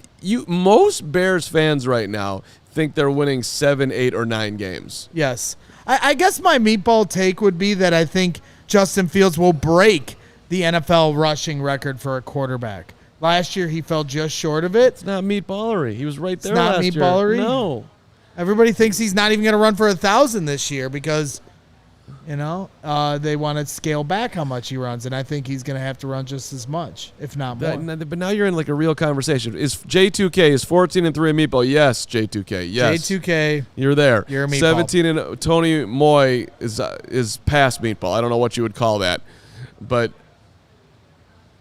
A: most Bears fans right now think they're winning 7, 8, or 9 games.
B: Yes. I guess my meatball take would be that I think Justin Fields will break the NFL rushing record for a quarterback. Last year, he fell just short of it.
A: It's not meatballery. He was right there
B: not
A: last
B: meatballery?
A: year. No.
B: Everybody thinks he's not even going to run for 1,000 this year because, they want to scale back how much he runs, and I think he's going to have to run just as much, if not more.
A: But now you're in like a real conversation. Is J2K is 14-3 meatball? Yes, J2K. Yes.
B: J2K.
A: You're there.
B: You're a meatball.
A: 17 and Tony Moy is past meatball. I don't know what you would call that, but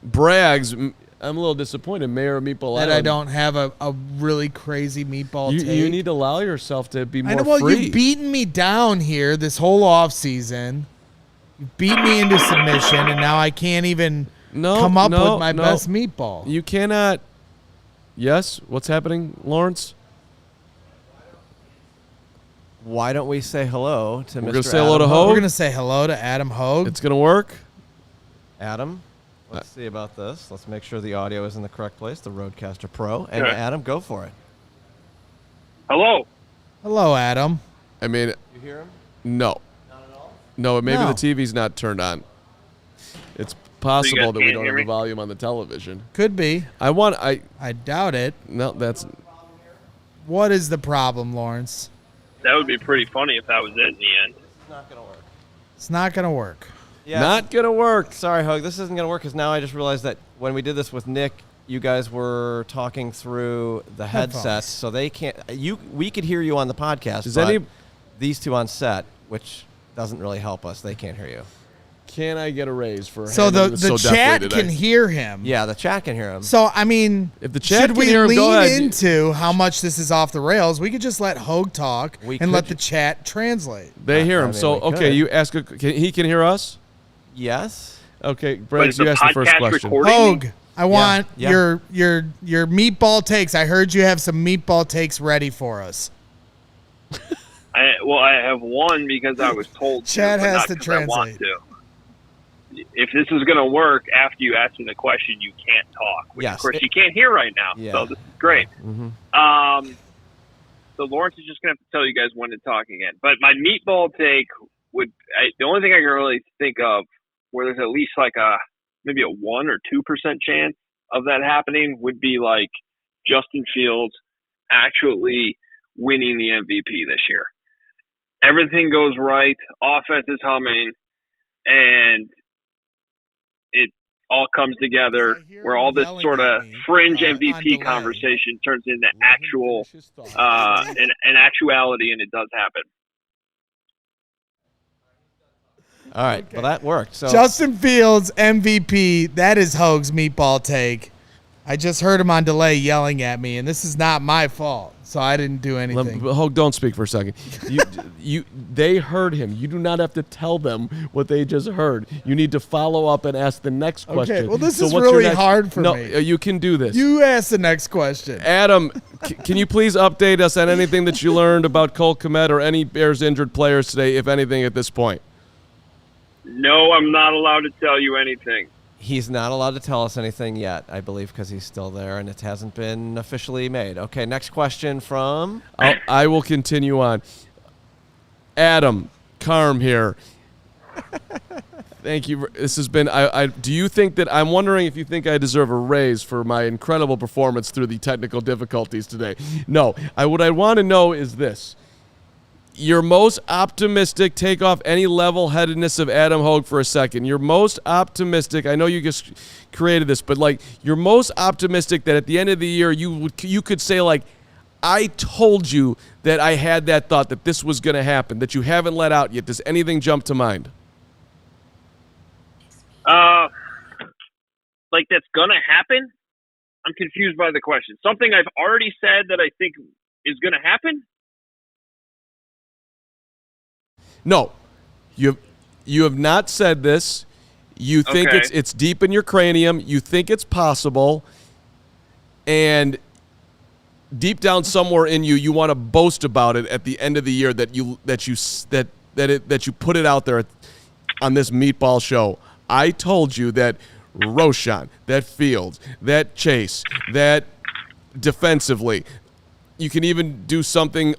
A: Braggs. I'm a little disappointed. Mayor of Meatball
B: That
A: Island.
B: I don't have a really crazy meatball take.
A: You need to allow yourself to be more
B: I know. Well,
A: free.
B: you've beaten me down here this whole off season. You've beat me into submission, and now I can't even come up with my best meatball.
A: You cannot. Yes. What's happening, Lawrence?
C: Why don't we say hello to Mr.
A: We're gonna say hello to
C: Adam
A: Hoge.
B: We're gonna say hello to Adam Hoge.
A: It's gonna work.
C: Adam, let's see about this. Let's make sure the audio is in the correct place. The Rodecaster Pro. And
D: Okay.
C: Adam, go for it.
D: Hello.
B: Hello, Adam.
A: I mean,
C: You hear him?
A: no. No, maybe
B: No.
A: the TV's not turned on. It's possible that we
D: can't
A: don't
D: hear
A: have
D: me?
A: the volume on the television.
B: Could be.
A: I
B: I doubt it.
A: no, that's
B: What is the problem, Lawrence?
D: That would be pretty funny if that was it in the end.
C: It's not going to work.
B: It's not gonna work.
C: Yeah.
A: not gonna work.
C: Sorry, Hogue. This isn't going to work because now I just realized that when we did this with Nick, you guys were talking through the
B: Headphones.
C: headsets, so they can't. We could hear you on the podcast.
A: Does
C: but
A: any-
C: these two on set, which doesn't really help us, they can't hear you.
A: Can I get a raise for
B: So the
A: handling this so
B: chat
A: deftly
B: can
A: today?
B: hear him.
C: Yeah, the chat can hear him.
B: So I mean,
A: If the chat
B: should
A: can
B: we
A: hear him, go
B: lean
A: ahead.
B: into how much this is off the rails? We could just let Hogue talk
C: We
B: and let
C: could.
B: the chat translate.
A: They hear
C: I
A: him.
C: mean,
A: So
C: we
A: okay,
C: could.
A: you ask. He can hear us.
C: Yes.
A: Okay,
D: But
A: Briggs,
D: is
A: you
D: the
A: asked the first
D: podcast
A: question.
D: recording?
B: Hogue, I want
C: yeah.
B: your meatball takes. I heard you have some meatball takes ready for us.
D: I have one because I was told
B: Chad
D: but
B: has
D: not
B: to
D: 'cause I want
B: translate.
D: to. If this is going to work after you ask me the question, you can't talk. Which,
C: Yes.
D: of course, you can't hear right now.
C: Yeah.
D: So this is great.
C: Mm-hmm.
D: So Lawrence is just going to have to tell you guys when to talk again. But my meatball take the only thing I can really think of where there's at least like maybe a 1 or 2% chance of that happening would be like Justin Fields actually winning the MVP this year. Everything goes right, offense is humming, and it all comes together
B: I hear
D: where all
B: him
D: this
B: yelling
D: sort
B: at
D: of
B: me,
D: fringe
B: on
D: MVP
B: delay.
D: conversation turns into actual an actuality, and it does happen.
C: All right. Well, that worked. So
B: Justin Fields MVP. That is Hogue's meatball take. I just heard him on delay yelling at me, and this is not my fault, so I didn't do anything.
A: Hogue, don't speak for a second. They heard him. You do not have to tell them what they just heard. You need to follow up and ask the next question.
B: well, this
A: So
B: is
A: what's your
B: really
A: next-
B: hard for
A: no,
B: me.
A: you can do this.
B: You ask the next question.
A: Adam, can you please update us on anything that you learned about Cole Kmet or any Bears injured players today, if anything, at this point?
D: No, I'm not allowed to tell you anything.
C: he's not allowed to tell us anything yet, I believe, because he's still there and it hasn't been officially made. Okay, next question from...
A: I will continue on. Adam, Carm here. Thank you. This has been. Do you think that I'm wondering if you think I deserve a raise for my incredible performance through the technical difficulties today? No. What I want to know is this: your most optimistic. Take off any level-headedness of Adam Hoge for a second. Your most optimistic. I know you just created this, but like you're most optimistic that at the end of the year you could say like, I told you that I had that thought that this was going to happen that you haven't let out yet. Does anything jump to mind?
D: Like that's gonna happen? I'm confused by the question. Something I've already said that I think is gonna happen?
A: No, you have not said this. You think
D: Okay.
A: it's deep in your cranium. You think it's possible, and deep down somewhere in you, you want to boast about it at the end of the year that you put it out there on this Meatball show. I told you that Roschon, that Fields, that Chase, that defensively, you can even do something.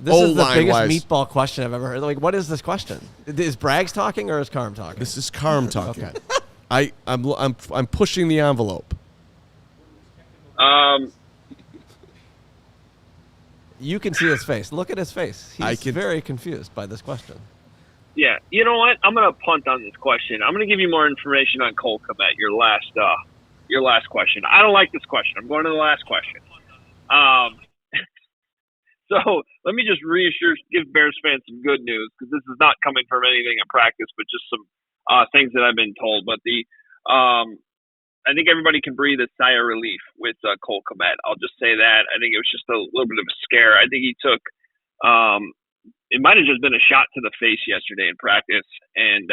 C: This is the biggest
A: O-line-wise.
C: meatball question I've ever heard. Like, what is this question? Is Braggs talking or is Carm talking?
A: This is Carm talking.
C: Okay.
A: I'm pushing the envelope.
C: You can see his face. Look at his face.
A: I
C: He's
A: can-
C: very confused by this question.
D: Yeah, you know what? I'm going to punt on this question. I'm going to give you more information on Cole Kmet, your last question. I don't like this question. I'm going to the last question. So let me just give Bears fans some good news, because this is not coming from anything in practice, but just some things that I've been told. But I think everybody can breathe a sigh of relief with Cole Kmet. I'll just say that. I think it was just a little bit of a scare. I think he took it might have just been a shot to the face yesterday in practice. And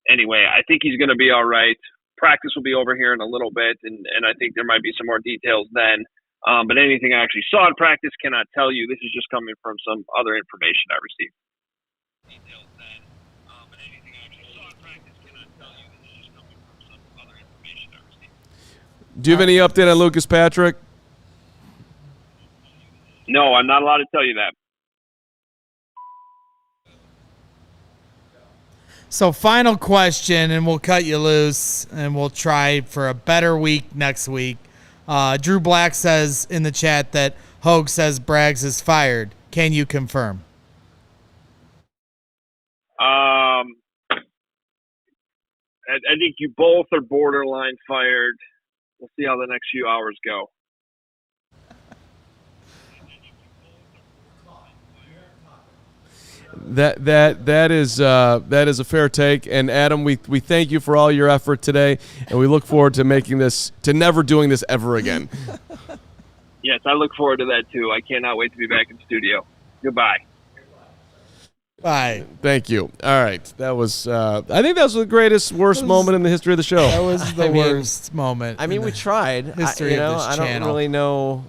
D: anyway, I think he's going to be all right. Practice will be over here in a little bit, and I think there might be some more details then. But anything I actually saw in practice cannot tell you. This is just coming from some other information I received.
A: Do you have any update on Lucas Patrick?
D: No, I'm not allowed to tell you that.
B: So final question, and we'll cut you loose, and we'll try for a better week next week. Drew Black says in the chat that Hoge says Braggs is fired. Can you confirm?
D: I think you both are borderline fired. We'll see how the next few hours go.
A: That is a fair take, and Adam, we thank you for all your effort today, and we look forward to never doing this ever again.
D: Yes, I look forward to that too. I cannot wait to be back in studio. Goodbye.
B: Bye.
A: Thank you. All right, that was I think that was the worst moment in the history of the show.
B: That was the worst moment.
C: I mean, we tried.
B: history of this
C: I don't
B: channel.
C: really know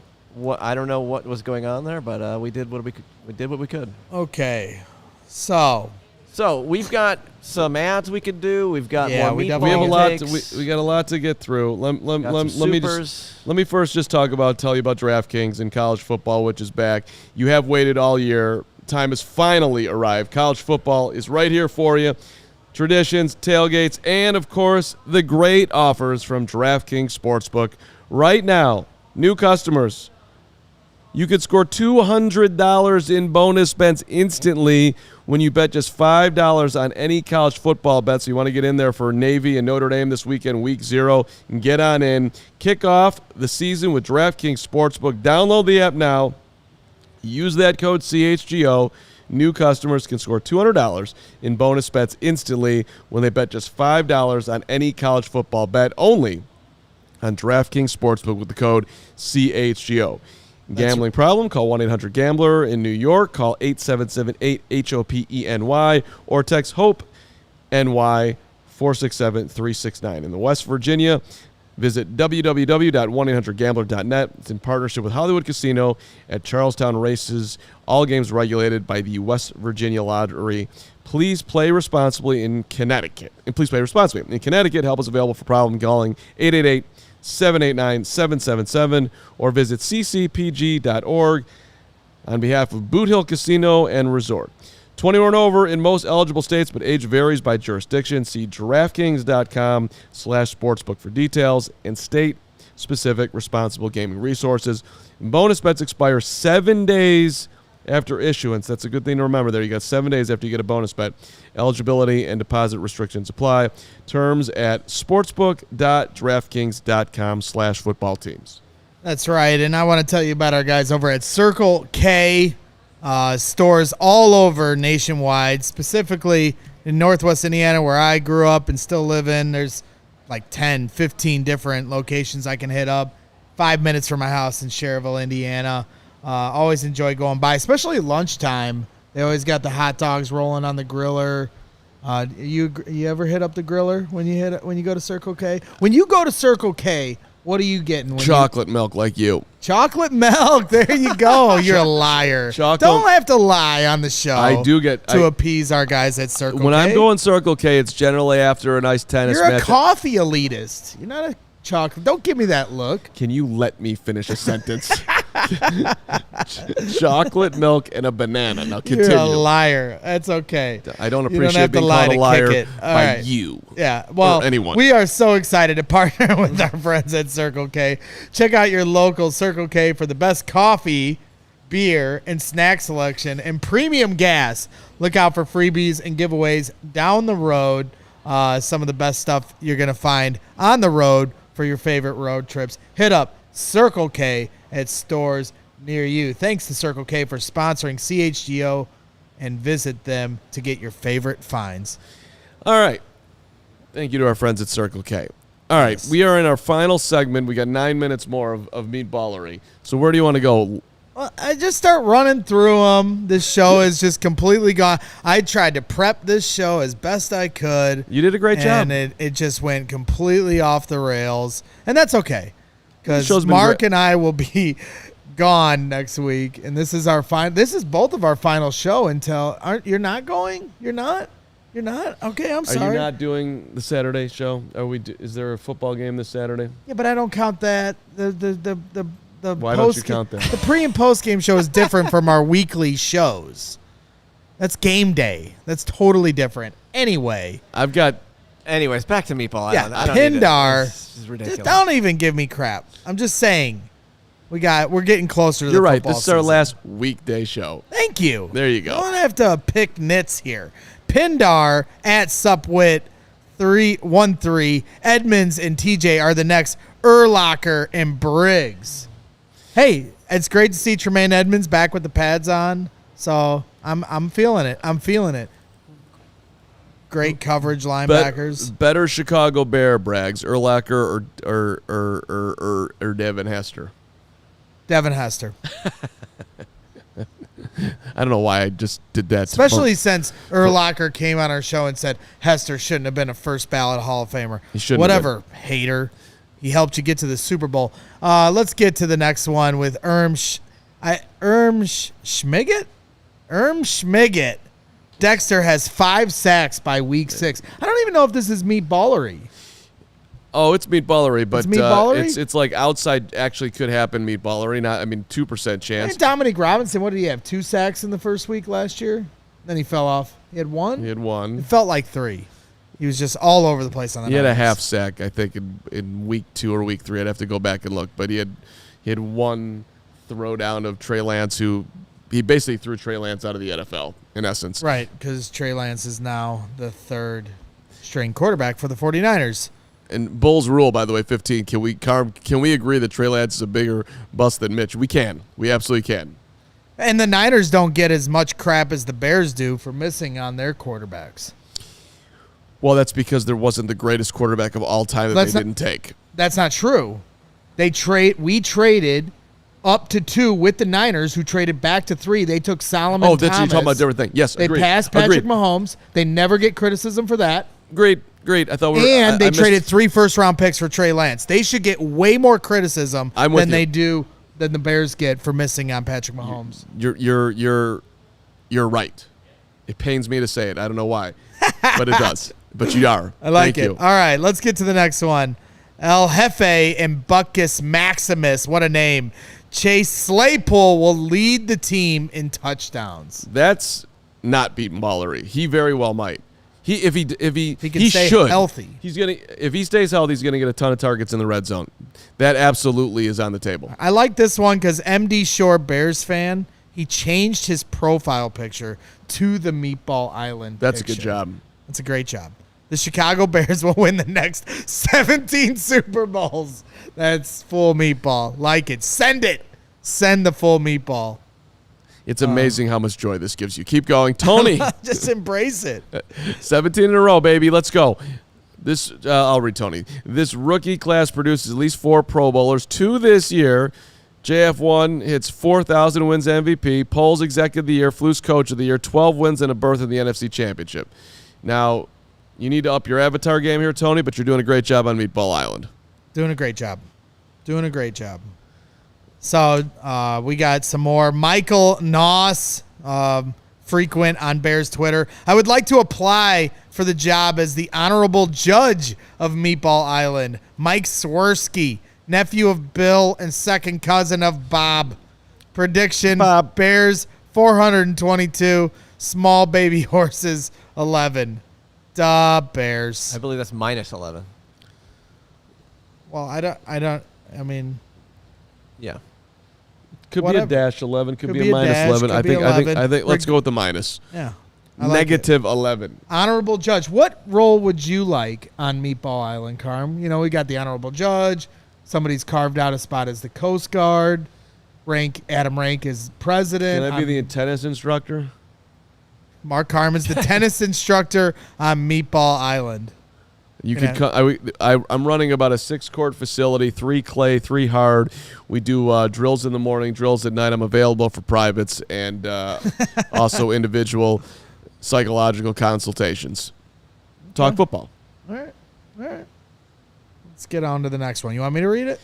C: I don't know what was going on there, but we did what we could. We did what we could.
B: Okay, so
C: we've got some ads we could do. We've got more
B: we
C: meatball
A: We have a lot.
C: takes.
A: We got a lot to get through. Let me first just tell you about DraftKings and college football, which is back. You have waited all year. Time has finally arrived. College football is right here for you. Traditions, tailgates, and of course the great offers from DraftKings Sportsbook. Right now, new customers, you could score $200 in bonus bets instantly when you bet just $5 on any college football bet. So you want to get in there for Navy and Notre Dame this weekend, week 0, and get on in. Kick off the season with DraftKings Sportsbook. Download the app now. Use that code CHGO. New customers can score $200 in bonus bets instantly when they bet just $5 on any college football bet, only on DraftKings Sportsbook with the code CHGO. Gambling problem? Call 1-800-GAMBLER. In New York, call 877-8-HOPENY or text HOPE-NY 467-369. In the West Virginia, visit www.1800gambler.net. It's in partnership with Hollywood Casino at Charlestown Races. All games regulated by the West Virginia Lottery. Please play responsibly in Connecticut. And please play responsibly. In Connecticut, help is available for problem calling 888-789-777 or visit ccpg.org on behalf of Boot Hill Casino and Resort. 21 and over in most eligible states, but age varies by jurisdiction. See DraftKings.com/sportsbook for details and state-specific responsible gaming resources. Bonus bets expire 7 days after issuance. That's a good thing to remember there. You got 7 days after you get a bonus bet. Eligibility and deposit restrictions apply. Terms at sportsbook.draftkings.com/football teams.
B: that's right, and I want to tell you about our guys over at Circle K. Stores all over nationwide, specifically in Northwest Indiana, where I grew up and still live in. There's like 10, 15 different locations I can hit up. 5 minutes from my house in Cherville, Indiana. Always enjoy going by, especially lunchtime. They always got the hot dogs rolling on the griller. You ever hit up the griller when you go to Circle K? When you go to Circle K, what are you getting?
A: Chocolate milk like you.
B: Chocolate milk. There you go. You're a liar. Don't have to lie on the show.
A: I do get
B: to appease our guys at Circle K.
A: When I'm going Circle K, it's generally after a nice tennis match.
B: You're a coffee elitist. You're not a chocolate. Don't give me that look.
A: Can you let me finish a sentence? Chocolate milk and a banana. Now continue.
B: You're a liar. That's okay.
A: I don't appreciate being called a liar by you.
B: Yeah. Well,
A: or anyone.
B: We are so excited to partner with our friends at Circle K. Check out your local Circle K for the best coffee, beer, and snack selection and premium gas. Look out for freebies and giveaways down the road. Some of the best stuff you're going to find on the road for your favorite road trips. Hit up Circle K at stores near you. Thanks to Circle K for sponsoring CHGO, and visit them to get your favorite finds.
A: All right. Thank you to our friends at Circle K. All right. Yes. We are in our final segment. We got 9 minutes more of meatballery. So where do you want to go?
B: Well, I just start running through them. This show is just completely gone. I tried to prep this show as best I could.
A: You did a great job.
B: And it just went completely off the rails. And that's okay. Because Mark and I will be gone next week, and this is both of our final show until you're not going? You're not? Okay, I'm sorry.
A: Are you not doing the Saturday show? Is there a football game this Saturday?
B: Yeah, but I don't count that.
A: Why don't you count that?
B: The pre and post game show is different from our weekly shows. That's game day. That's totally different. Anyway,
C: Anyways, back to Meatball
B: Island.
C: Yeah,
B: Pindar.
C: This is ridiculous.
B: Don't even give me crap. I'm just saying. We're getting closer to
A: You're
B: the
A: right.
B: football
A: This is our
B: season.
A: last weekday show.
B: Thank you.
A: There you go.
B: I don't have to pick nits here. Pindar at Supwit 313. Edmonds and TJ are the next Urlacher and Briggs. Hey, it's great to see Tremaine Edmonds back with the pads on. So I'm feeling it. Great coverage linebackers.
A: Better Chicago Bear brags, Urlacher or Devin Hester.
B: Devin Hester.
A: I don't know why I just did that.
B: Especially since Urlacher came on our show and said Hester shouldn't have been a first ballot Hall of Famer.
A: He shouldn't.
B: Whatever, hater. He helped you get to the Super Bowl. Let's get to the next one with Schmiggett. Dexter has 5 sacks by week 6. I don't even know if this is meatballery.
A: Oh, it's meatballery, but
B: it's meatballery?
A: It's like outside actually could happen meatballery. 2% chance.
B: And Dominic Robinson, what did he have? 2 sacks in the first week last year? Then he fell off. He had 1?
A: He had 1.
B: It felt like 3. He was just all over the place on the
A: He had a half sack, I think, in week 2 or week 3. I'd have to go back and look. But he had 1 throwdown of Trey Lance, who he basically threw Trey Lance out of the NFL, in essence.
B: Right, because Trey Lance is now the 3rd string quarterback for the 49ers.
A: And Bulls rule, by the way, 15. Can we agree that Trey Lance is a bigger bust than Mitch? We can. We absolutely can.
B: And the Niners don't get as much crap as the Bears do for missing on their quarterbacks.
A: Well, that's because there wasn't the greatest quarterback of all time that they didn't take.
B: That's not true. We traded up to 2 with the Niners, who traded back to 3. They took Solomon Thomas.
A: You're talking about a different thing. Yes,
B: They passed Patrick Mahomes. They never get criticism for that.
A: Great. I thought
B: they traded 3 first-round picks for Trey Lance. They should get way more criticism than the Bears get for missing on Patrick Mahomes.
A: You're right. It pains me to say it. I don't know why, but it does. But you are.
B: I like
A: Thank
B: it.
A: you.
B: All right, let's get to the next one. El Jefe and Buckus Maximus. What a name. Chase Claypool will lead the team in touchdowns.
A: That's not beating ballery. He very well might. If he
B: stay
A: should,
B: healthy.
A: If he stays healthy, he's gonna get a ton of targets in the red zone. That absolutely is on the table.
B: I like this one because MD Shore Bears fan, he changed his profile picture to the Meatball Island.
A: That's
B: picture.
A: a good job.
B: That's a great job. The Chicago Bears will win the next 17 Super Bowls. That's full meatball. Like it. Send it. Send the full meatball.
A: It's amazing how much joy this gives you. Keep going. Tony.
B: Just embrace it.
A: 17 in a row, baby. Let's go. I'll read Tony. This rookie class produces at least 4 Pro Bowlers, 2 this year. JF1 hits 4,000, wins MVP, polls executive of the year, Flu's coach of the year, 12 wins and a berth in the NFC Championship. Now, you need to up your avatar game here, Tony, but you're doing a great job on Meatball Island.
B: Doing a great job. So we got some more. Michael Noss, frequent on Bears Twitter. I would like to apply for the job as the honorable judge of Meatball Island. Mike Swirsky, nephew of Bill and second cousin of Bob. Prediction,
A: Bob.
B: Bears 422, small baby horses 11. Duh, Bears.
C: I believe that's minus 11.
B: Well, I mean,
C: Yeah.
A: Could
B: Whatever.
A: be a dash 11, could be a
B: be a
A: minus
B: dash,
A: 11.
B: could
A: I
B: be
A: think
B: 11.
A: let's go with the minus.
B: yeah. I like it.
A: Negative 11.
B: Honorable judge. What role would you like on Meatball Island, Carm? You know, we got the honorable judge. Somebody's carved out a spot as the Coast Guard. Adam Rank is president.
A: Can I be the tennis instructor?
B: Mark Carman's the tennis instructor on Meatball Island.
A: You
B: Yeah.
A: could come. I'm running about a 6-court facility, 3 clay, 3 hard. We do drills in the morning, drills at night. I'm available for privates and also individual psychological consultations. Talk football.
B: All right. Let's get on to the next one. You want me to read it?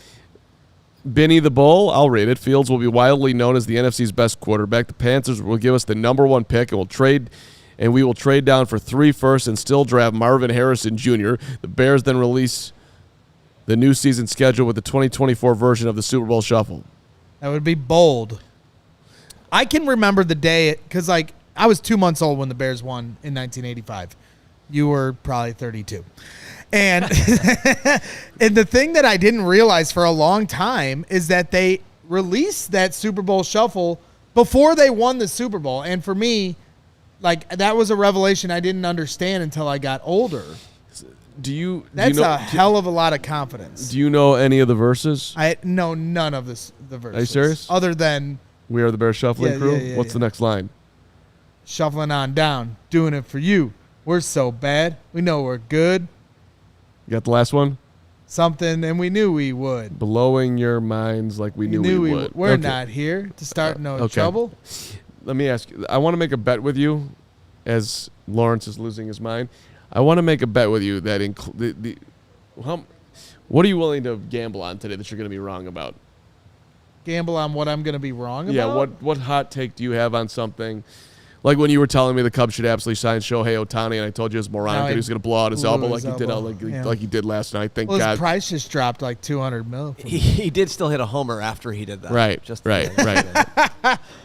A: Benny the Bull, I'll read it. Fields will be widely known as the NFC's best quarterback. The Panthers will give us the number 1 pick and we will trade down for 3 firsts and still draft Marvin Harrison Jr. The Bears then release the new season schedule with the 2024 version of the Super Bowl Shuffle.
B: That would be bold. I can remember the day because, I was 2 months old when the Bears won in 1985. You were probably 32. And and the thing that I didn't realize for a long time is that they released that Super Bowl Shuffle before they won the Super Bowl. And for me, that was a revelation I didn't understand until I got older. That's a hell of a lot of confidence.
A: Do you know any of the verses?
B: I know none of the verses.
A: Are you serious?
B: Other than
A: We are the Bears Shuffling Crew?
B: yeah,
A: What's the next line?
B: shuffling on down, doing it for you. We're so bad. We know we're good.
A: You got the last one?
B: Something, and we knew we would.
A: Blowing your minds like we knew we would.
B: We're
A: Okay.
B: not here to start no
A: okay.
B: trouble.
A: Let me ask you. I want to make a bet with you as Lawrence is losing his mind. I want to make a bet with you that what are you willing to gamble on today that you're going to be wrong about?
B: Gamble on what I'm going to be wrong about?
A: Yeah, what hot take do you have on something? Like when you were telling me the Cubs should absolutely sign Shohei Ohtani, and I told you it was moronic that he was going to blow out his elbow like he did last night. Thank
B: Well,
A: God.
B: his price just dropped like $200 million.
C: He did still hit a homer after he did that.
A: Right,
C: Just
A: right.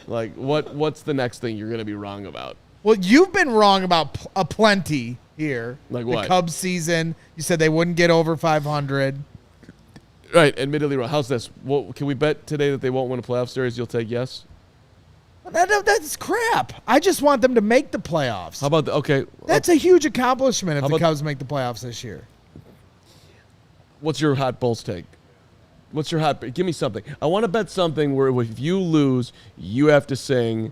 A: Like what's the next thing you're going to be wrong about?
B: Well, you've been wrong about a plenty here.
A: Like
B: the
A: what?
B: The Cubs season, you said they wouldn't get over 500.
A: Right, admittedly wrong. How's this? Well, can we bet today that they won't win a playoff series? You'll take yes?
B: That's crap. I just want them to make the playoffs.
A: How about okay?
B: That's a huge accomplishment if the
A: about-
B: Cubs make the playoffs this year.
A: What's your hot Bulls take? What's your hot? Give me something. I want to bet something where if you lose, you have to sing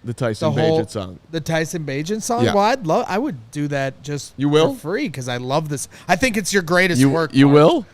A: the Tyson Bagent song.
B: The Tyson Bagent song?
A: Yeah.
B: Well, I would do that just
A: You will?
B: for free because I love this. I think it's your greatest work.
A: You
B: Mark.
A: will?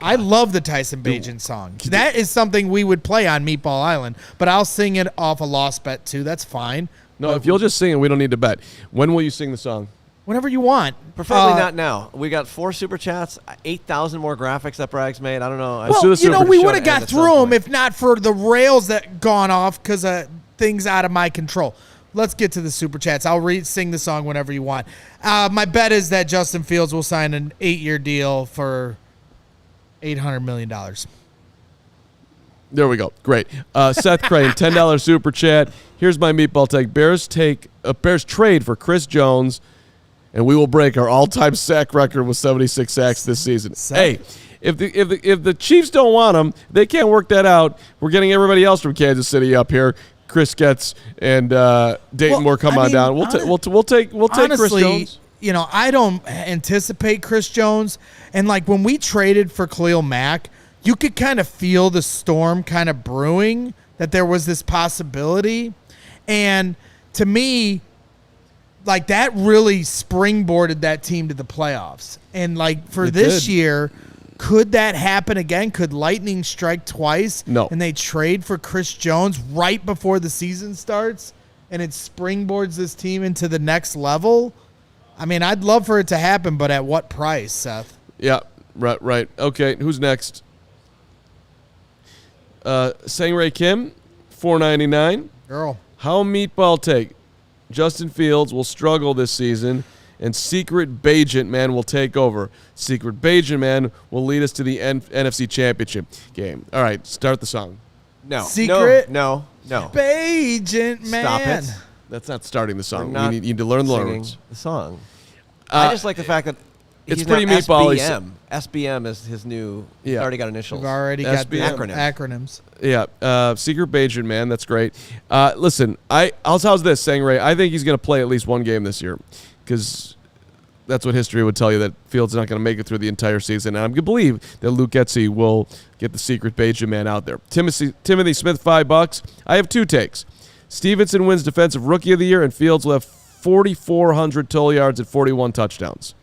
B: I love the Tyson Bagent song. That is something we would play on Meatball Island, but I'll sing it off a lost bet too. That's fine.
A: No,
B: But
A: if you'll just sing it, we don't need to bet. When will you sing the song?
B: whenever you want.
C: Preferably not now. We got 4 super chats, 8,000 more graphics that Bragg's made. I don't know.
A: Let's do
B: Well,
A: the
B: you know,
A: super
B: we
C: show
B: would have
C: to end
B: got
C: at some
B: through them
C: point.
B: if not for the rails that gone off because of things out of my control. Let's get to the super chats. I'll sing the song whenever you want. My bet is that Justin Fields will sign an 8-year deal for $800 million.
A: There we go. Great. Seth Crane, $10 super chat. Here's my meatball take. Bears trade for Chris Jones, and we will break our all-time sack record with 76 sacks this season. Hey, if the Chiefs don't want him, they can't work that out. We're getting everybody else from Kansas City up here. Chris Getz and Dayton Moore come on down. We'll take Chris Jones.
B: You know, I don't anticipate Chris Jones. And like when we traded for Khalil Mack, you could kind of feel the storm kind of brewing, that there was this possibility. And to me, like that really springboarded that team to the playoffs. And like for this year, Could that happen again? Could lightning strike twice?
A: No.
B: And they trade for Chris Jones right before the season starts, and it springboards this team into the next level? I mean, I'd love for it to happen, but at what price, Seth?
A: Yeah, right. Okay, who's next? Sangray Kim, $4.99.
B: Girl.
A: How Meatball Take? Justin Fields will struggle this season, and Secret Bajent Man will take over. Secret Bajent Man will lead us to the NFC Championship game. All right, start the song.
C: No.
B: Secret
C: No.
B: Bajent Man.
C: Stop it.
A: That's not starting the song.
C: We're not
A: You need to learn the
C: singing
A: lyrics.
C: the song. I just like the fact that
A: it's
C: he's
A: pretty
C: now
A: meatball-y.
C: SBM. SBM is his new. He's
A: Yeah.
C: already got initials.
B: We've already got the
A: SBM.
B: acronyms.
A: Yeah, Secret Bajent Man, that's great. Listen, how's this, Sangray? I think he's going to play at least one game this year because that's what history would tell you, that Fields is not going to make it through the entire season. And I'm going to believe that Luke Getsy will get the Secret Bajent Man out there. Timothy Smith, $5. I have two takes. Stevenson wins Defensive Rookie of the Year, and Fields will have 4,400 total yards and 41 touchdowns.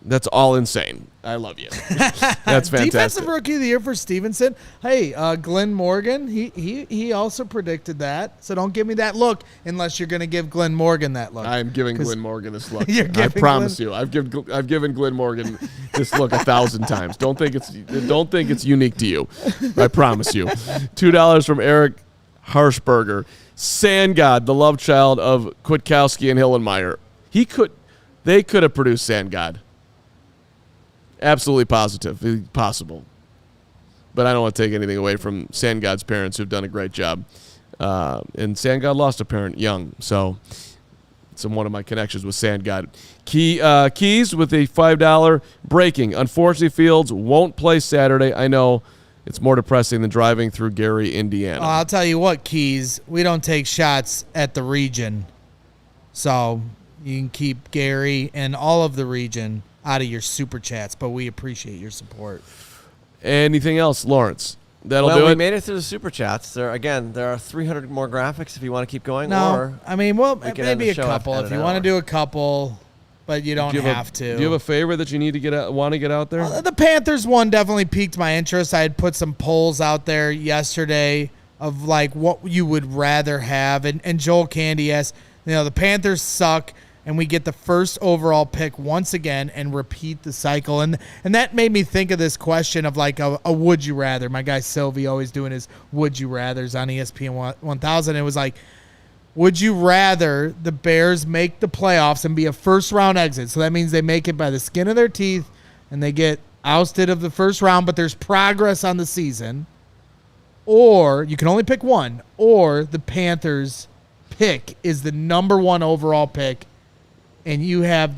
A: That's all insane. I love you. That's fantastic.
B: Defensive Rookie of the Year for Stevenson. Hey, Glenn Morgan, he also predicted that. So don't give me that look unless you're going to give Glenn Morgan that look.
A: I'm giving Glenn Morgan this look.
B: You're
A: I
B: giving
A: promise you. I've given Glenn Morgan this look 1,000 times. Don't think it's unique to you. I promise you. $2 from Eric Harshberger. Sand God, the love child of Kwiatkowski and Hillenmeyer. They could have produced Sand God. Absolutely positive. Possible. But I don't want to take anything away from Sand God's parents, who've done a great job. And Sand God lost a parent young, so it's one of my connections with Sand God. Keys with a $5 breaking. Unfortunately, Fields won't play Saturday. I know it's more depressing than driving through Gary, Indiana.
B: I'll tell you what, Keys, we don't take shots at the region. So you can keep Gary and all of the region out of your super chats, but we appreciate your support.
A: Anything else, Lawrence? That'll do
C: we
A: it.
C: made it through the super chats. There are 300 more graphics if you want to keep going.
B: No,
C: Or
B: I mean, well,
C: we can end
B: maybe
C: the
B: a
C: show
B: couple
C: at
B: if
C: an
B: you want to
C: hour.
B: do a couple, but you don't have to.
A: Do you have a favorite that you need to want to get out there?
B: The Panthers one definitely piqued my interest. I had put some polls out there yesterday of like what you would rather have, and Joel Candy asked, the Panthers suck, and we get the first overall pick once again and repeat the cycle. And that made me think of this question of like a would you rather. My guy Sylvie always doing his would you rathers on ESPN 1000. It was like, would you rather the Bears make the playoffs and be a first-round exit? So that means they make it by the skin of their teeth and they get ousted of the first round, but there's progress on the season. Or you can only pick one. Or the Panthers pick is the number one overall pick, and you have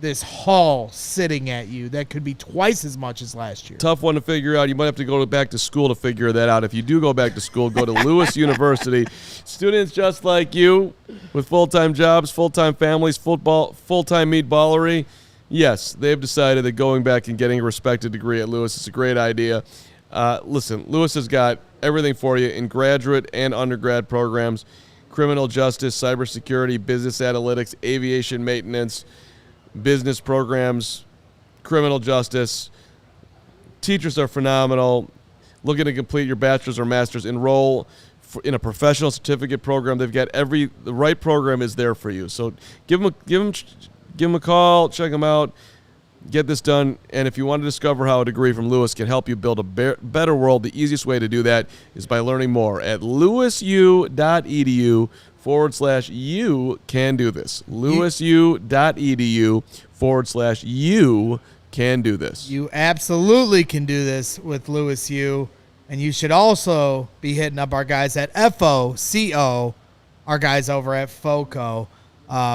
B: this haul sitting at you that could be twice as much as last year.
A: Tough one to figure out. You might have to go back to school to figure that out. If you do go back to school, go to Lewis University. Students just like you with full-time jobs, full-time families, full-time meatballery. Yes, they've decided that going back and getting a respected degree at Lewis is a great idea. Listen, Lewis has got everything for you in graduate and undergrad programs: criminal justice, cybersecurity, business analytics, aviation maintenance, business programs, criminal justice. Teachers are phenomenal. Looking to complete your bachelor's or master's, enroll in a professional certificate program. They've got the right program is there for you. So give them a call, check them out, get this done. And if you want to discover how a degree from Lewis can help you build a better world, the easiest way to do that is by learning more at lewisu.edu/you can do this. lewisu.edu/you can do this.
B: You absolutely can do this with Lewis U. And you should also be hitting up our guys at FOCO, our guys over at FOCO.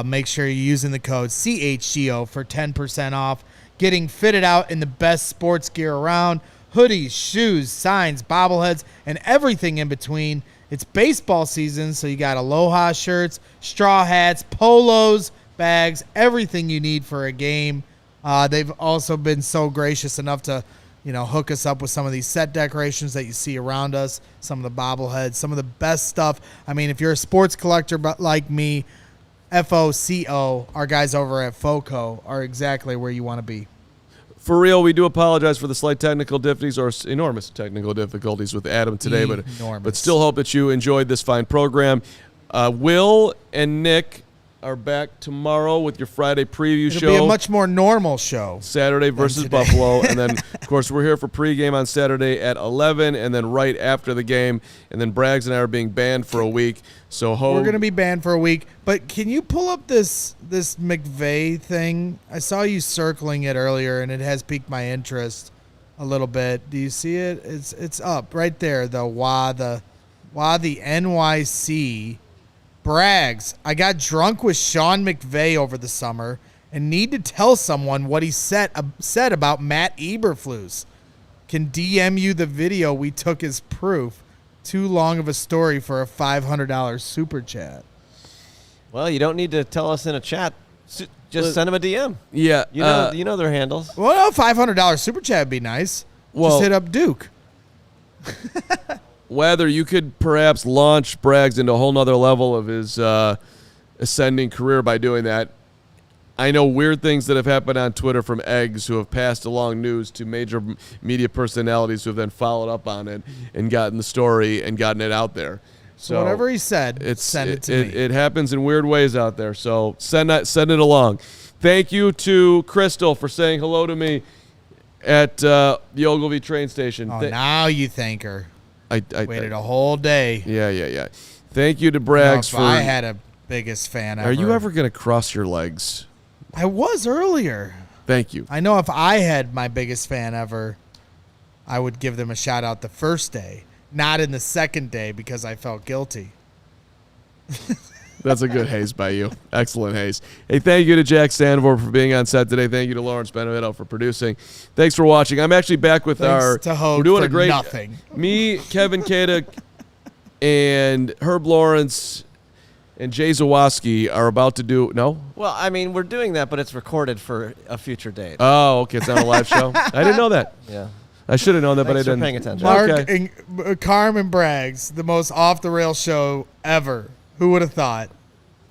B: Make sure you're using the code CHGO for 10% off. Getting fitted out in the best sports gear around. Hoodies, shoes, signs, bobbleheads, and everything in between. It's baseball season, so you got Aloha shirts, straw hats, polos, bags, everything you need for a game. They've also been so gracious enough to, hook us up with some of these set decorations that you see around us, some of the bobbleheads, some of the best stuff. I mean, if you're a sports collector like me, FOCO, our guys over at FOCO, are exactly where you want to be.
A: For real, we do apologize for the slight technical difficulties or enormous technical difficulties with Adam today, but still hope that you enjoyed this fine program. Will and Nick are back tomorrow with your Friday preview show.
B: It'll be a much more normal show.
A: Saturday versus Buffalo. And then, of course, we're here for pregame on Saturday at 11 and then right after the game. And then Braggs and I are being banned for a week. So
B: we're going to be banned for a week. But can you pull up this McVay thing? I saw you circling it earlier, and it has piqued my interest a little bit. Do you see it? It's up right there. The NYC. Braggs, I got drunk with Sean McVay over the summer and need to tell someone what he said about Matt Eberflus. Can DM you the video we took as proof. Too long of a story for a $500 super chat.
C: Well, you don't need to tell us in a chat. Just send them a DM.
A: Yeah.
C: You know their handles.
B: Well, $500 super chat would be nice. Just hit up Duke.
A: Whether you could perhaps launch Braggs into a whole nother level of his ascending career by doing that. I know weird things that have happened on Twitter from eggs who have passed along news to major media personalities who have then followed up on it and gotten the story and gotten it out there. So
B: whatever he said, send it to me.
A: It happens in weird ways out there, so send it along. Thank you to Crystal for saying hello to me at the Ogilvy train station.
B: Oh, now you thank her.
A: I
B: waited a whole day.
A: Yeah. Thank you to Braggs for.
B: I had a biggest fan ever.
A: Are you ever going to cross your legs?
B: I was earlier.
A: Thank you.
B: I know if I had my biggest fan ever, I would give them a shout out the first day, not in the second day because I felt guilty.
A: That's a good haze by you. Excellent haze. Hey, thank you to Jack Sanvor for being on set today. Thank you to Lawrence Benevito for producing. Thanks for watching. I'm actually back with
B: Hoge
A: we're doing
B: for
A: a great
B: nothing.
A: Me, Kevin Kadek, and Herb Lawrence and Jay Zawoski are about to do
C: Well, I mean, we're doing that, but it's recorded for a future date.
A: Oh, okay. It's not a live show. I didn't know that.
C: Yeah.
A: I should have known that,
C: Thanks
A: but I didn't.
C: for paying attention.
B: Mark and Carman Braggs, the most off the rail show ever. Who would have thought?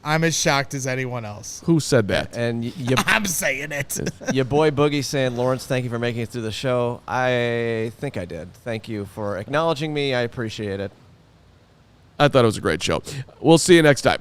B: I'm as shocked as anyone else.
A: Who said that?
C: And
B: I'm saying it.
C: Your boy Boogie saying, Lawrence, thank you for making it through the show. I think I did. Thank you for acknowledging me. I appreciate it.
A: I thought it was a great show. We'll see you next time.